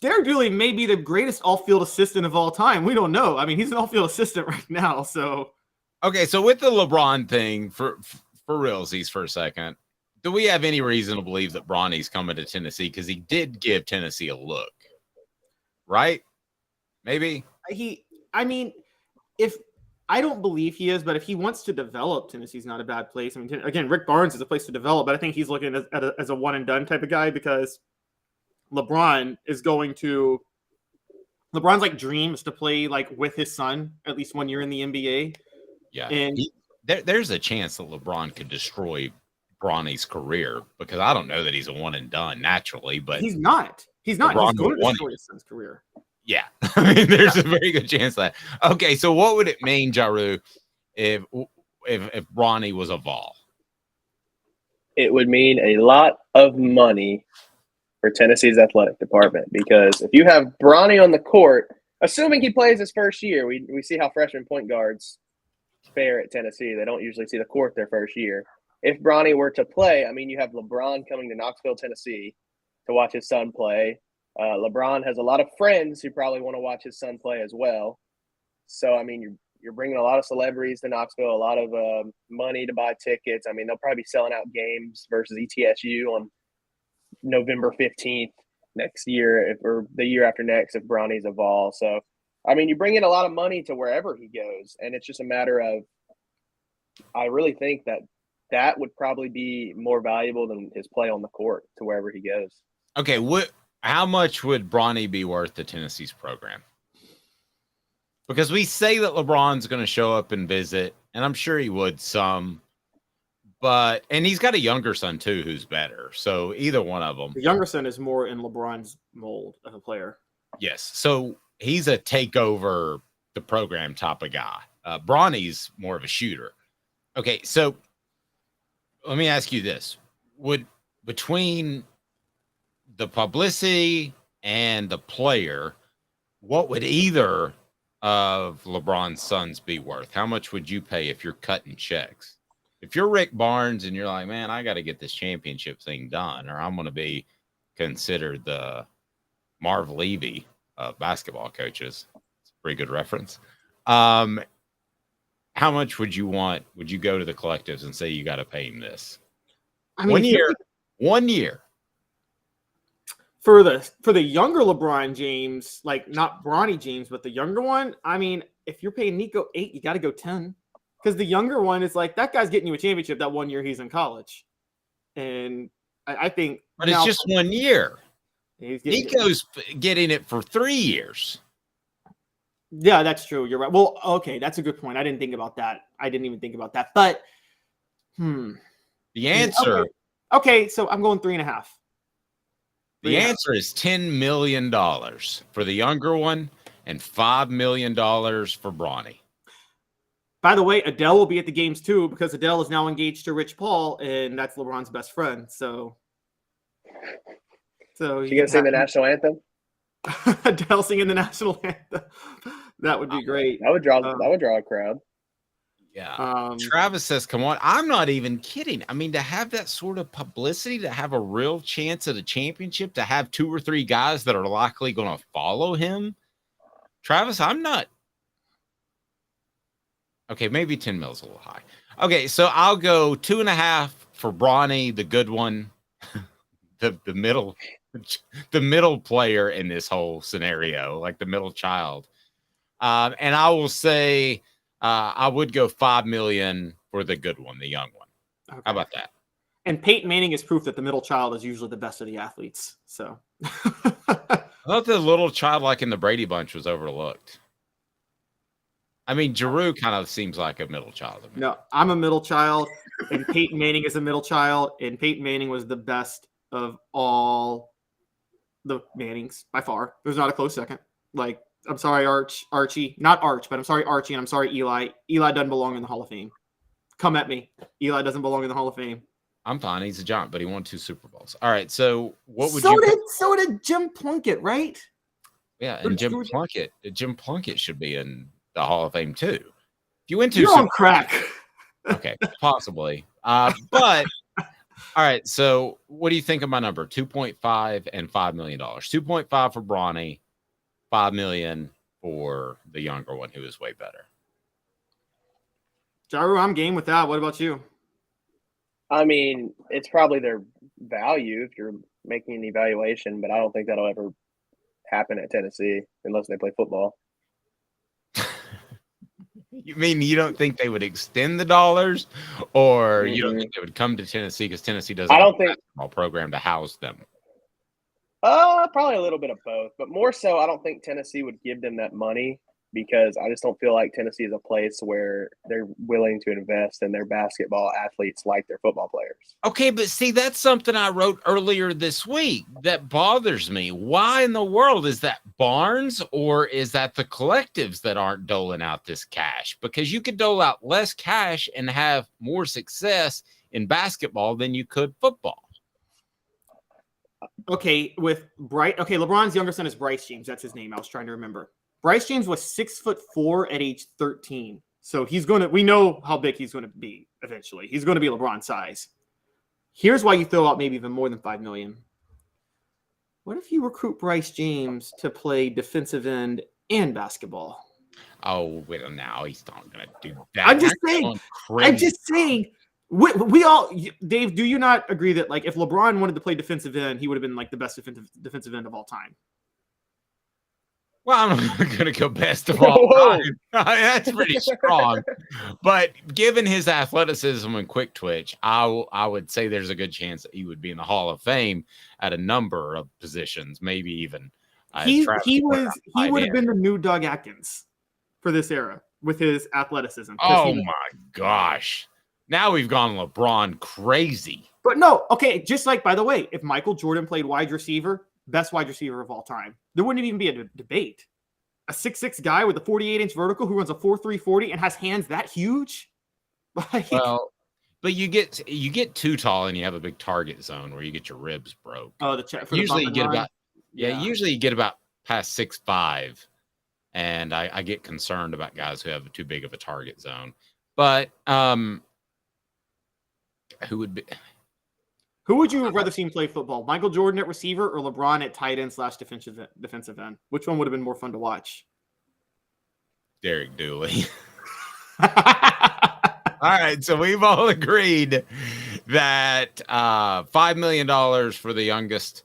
Derek Dooley may be the greatest off-field assistant of all time. We don't know. I mean, he's an off-field assistant right now. So, okay, so with the LeBron thing, for realsies for a second, do we have any reason to believe that Bronny's coming to Tennessee? Because he did give Tennessee a look, right? Maybe I mean, if I don't believe he is, but if he wants to develop, Tennessee's not a bad place. I mean, again, Rick Barnes is a place to develop, but I think he's looking as a one and done type of guy because LeBron's like dream is to play like with his son at least 1 year in the NBA. Yeah, and there's a chance that LeBron could destroy Bronny's career because I don't know that he's a one and done naturally, but he's not. He's going to destroy his son's career. Yeah, I mean, there's a very good chance that. Okay, so what would it mean, Jaru, if Bronny was a Vol? It would mean a lot of money for Tennessee's athletic department because if you have Bronny on the court, assuming he plays his first year, we see how freshman point guards fare at Tennessee. They don't usually see the court their first year. If Bronny were to play, I mean, you have LeBron coming to Knoxville, Tennessee to watch his son play. LeBron has a lot of friends who probably want to watch his son play as well. So, I mean, you're bringing a lot of celebrities to Knoxville, a lot of money to buy tickets. I mean, they'll probably be selling out games versus ETSU on November 15th next year or the year after next if Bronny's a Vol. So I mean, you bring in a lot of money to wherever he goes, and it's just a matter of I really think that would probably be more valuable than his play on the court to wherever he goes. Okay, how much would Bronny be worth to Tennessee's program? Because we say that LeBron's going to show up and visit, and I'm sure he would some. And he's got a younger son, too, who's better. So either one of them. The younger son is more in LeBron's mold of a player. Yes. So he's a takeover the program type of guy. Bronny's more of a shooter. Okay, so let me ask you this. Between the publicity and the player, what would either of LeBron's sons be worth? How much would you pay if you're cutting checks? If you're Rick Barnes and you're like, man, I got to get this championship thing done, or I'm going to be considered the Marv Levy of basketball coaches. It's a pretty good reference. How much would you want? Would you go to the collectives and say you got to pay him this? I mean, 1 year. For the younger LeBron James, like not Bronny James, but the younger one, I mean, if you're paying Nico 8, you got to go 10. Because the younger one is like, that guy's getting you a championship that 1 year he's in college. And I think. But it's just 1 year. Nico's getting it for 3 years. Yeah, that's true. You're right. Well, okay, that's a good point. I didn't think about that. I didn't even think about that. But, The answer. Okay, so I'm going 3.5. The answer is $10 million for the younger one and $5 million for Bronny. By the way, Adele will be at the games too because Adele is now engaged to Rich Paul, and that's LeBron's best friend. So you gonna sing the national anthem? Adele singing the national anthem. That would be great. That would draw a crowd. Yeah. Travis says, come on. I'm not even kidding. I mean, to have that sort of publicity, to have a real chance at a championship, to have 2 or 3 guys that are likely going to follow him. Travis, I'm not. Okay, maybe 10 mil is a little high. Okay, so I'll go 2.5 for Bronny, the good one, the middle player in this whole scenario, like the middle child. And I will say I would go $5 million for the good one, the young one. Okay. How about that? And Peyton Manning is proof that the middle child is usually the best of the athletes. So I thought the little child, like in the Brady Bunch, was overlooked. I mean, Giroux kind of seems like a middle child. No, I'm a middle child, and Peyton Manning is a middle child, and Peyton Manning was the best of all the Mannings by far. There's not a close second. Like, I'm sorry, Archie, not Arch, but I'm sorry, Archie, and I'm sorry, Eli. Eli doesn't belong in the Hall of Fame. Come at me. Eli doesn't belong in the Hall of Fame. I'm fine. He's a giant, but he won 2 Super Bowls. All right, so what would So did Jim Plunkett, right? Yeah, and Jim Plunkett should be in the Hall of Fame too. If you went to You're on crack. Okay, possibly. But all right, so what do you think of my number? 2.5 and $5 million. 2.5 for Bronny, $5 million for the younger one who is way better. Jaru, I'm game with that. What about you? I mean, it's probably their value if you're making an evaluation, but I don't think that'll ever happen at Tennessee unless they play football. You mean you don't think they would extend the dollars, or you don't think they would come to Tennessee because Tennessee doesn't have a basketball program to house them? Probably a little bit of both, but more so, I don't think Tennessee would give them that money because I just don't feel like Tennessee is a place where they're willing to invest in their basketball athletes like their football players. Okay, but see, that's something I wrote earlier this week that bothers me. Why in the world is that Barnes, or is that the collectives that aren't doling out this cash? Because you could dole out less cash and have more success in basketball than you could football. Okay, LeBron's younger son is Bryce James. That's his name. I was trying to remember. Bryce James was 6'4" at age 13. So we know how big he's going to be eventually. He's going to be LeBron size. Here's why you throw out maybe even more than $5 million. What if you recruit Bryce James to play defensive end and basketball? Oh, wait, now he's not going to do that. I'm just saying. We all, Dave, do you not agree that like if LeBron wanted to play defensive end, he would have been like the best defensive end of all time? Well, I'm not going to go best of all time. That's pretty strong. But given his athleticism and quick twitch, I would say there's a good chance that he would be in the Hall of Fame at a number of positions, maybe even. He would have been the new Doug Atkins for this era with his athleticism. Oh my gosh. Now we've gone LeBron crazy. But no, okay, just like, by the way, if Michael Jordan played wide receiver, best wide receiver of all time, there wouldn't even be a debate. A 6'6" guy with a 48-inch vertical who runs a 4.3 40 and has hands that huge? Well, but you get too tall and you have a big target zone where you get your ribs broke. Oh, usually you get line? about usually you get about past 6'5", and I get concerned about guys who have too big of a target zone. But who would you rather see him play football? Michael Jordan at receiver or LeBron at tight end / defensive end? Which one would have been more fun to watch? Derek Dooley. All right, so we've all agreed that $5 million for the youngest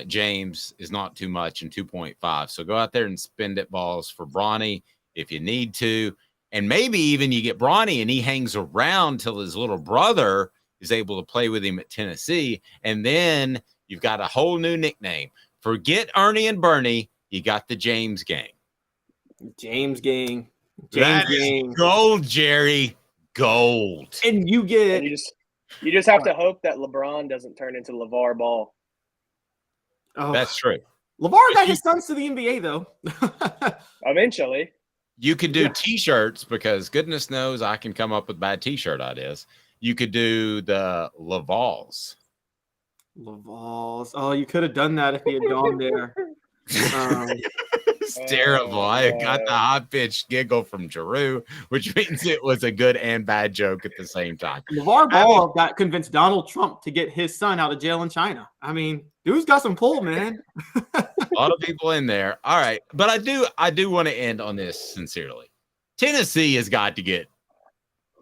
James is not too much, and 2.5. So go out there and spend it, Vols, for Bronny if you need to. And maybe even you get Bronny and he hangs around till his little brother is able to play with him at Tennessee. And then you've got a whole new nickname. Forget Ernie and Bernie. You got the James Gang. James Gang. That is gold, Jerry. Gold. And you just have to hope that LeBron doesn't turn into LeVar Ball. Oh, that's true. LeVar got his sons to the NBA, though. Eventually. You could do T-shirts, because goodness knows I can come up with bad T-shirt ideas. You could do the Lavals. Oh, you could have done that if he had gone there. It's terrible. I got the high-pitched giggle from Giroux, which means it was a good and bad joke at the same time. LeVar Ball got convinced Donald Trump to get his son out of jail in China. I mean, dude's got some pull, man. A lot of people in there. All right. But I do want to end on this sincerely. Tennessee has got to get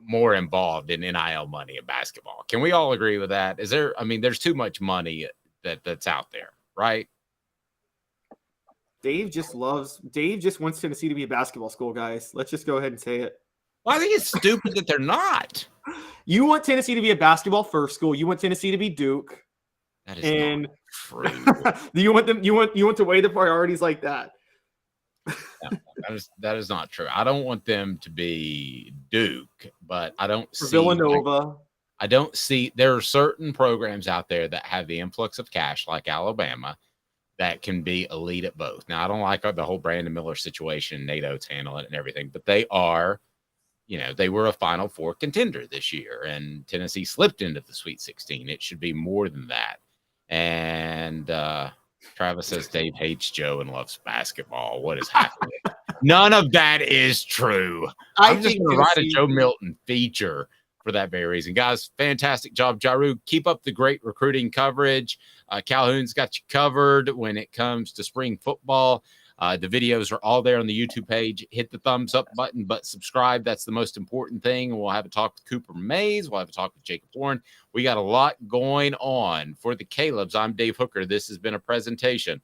more involved in NIL money in basketball. Can we all agree with that? There's too much money that's out there, right? Dave just wants Tennessee to be a basketball school, guys. Let's just go ahead and say it. Well, I think it's stupid that they're not. You want Tennessee to be a basketball first school. You want Tennessee to be Duke. That is not true. You want to weigh the priorities like that. No, that is not true. I don't want them to be Duke, but I don't see Villanova. I don't see there are certain programs out there that have the influx of cash, like Alabama, that can be elite at both. Now, I don't like the whole Brandon Miller situation, Nate Oates handling it and everything, but they are, they were a Final Four contender this year, and Tennessee slipped into the Sweet 16. It should be more than that. And Travis says Dave hates Joe and loves basketball. What is happening? None of that is true. I'm just going to write a Joe Milton feature for that very reason. Guys, fantastic job, Jaru. Keep up the great recruiting coverage. Calhoun's got you covered when it comes to spring football. The videos are all there on the YouTube page. Hit the thumbs up button, but subscribe. That's the most important thing. We'll have a talk with Cooper Mays. We'll have a talk with Jacob Warren. We got a lot going on. For the Calebs, I'm Dave Hooker. This has been a presentation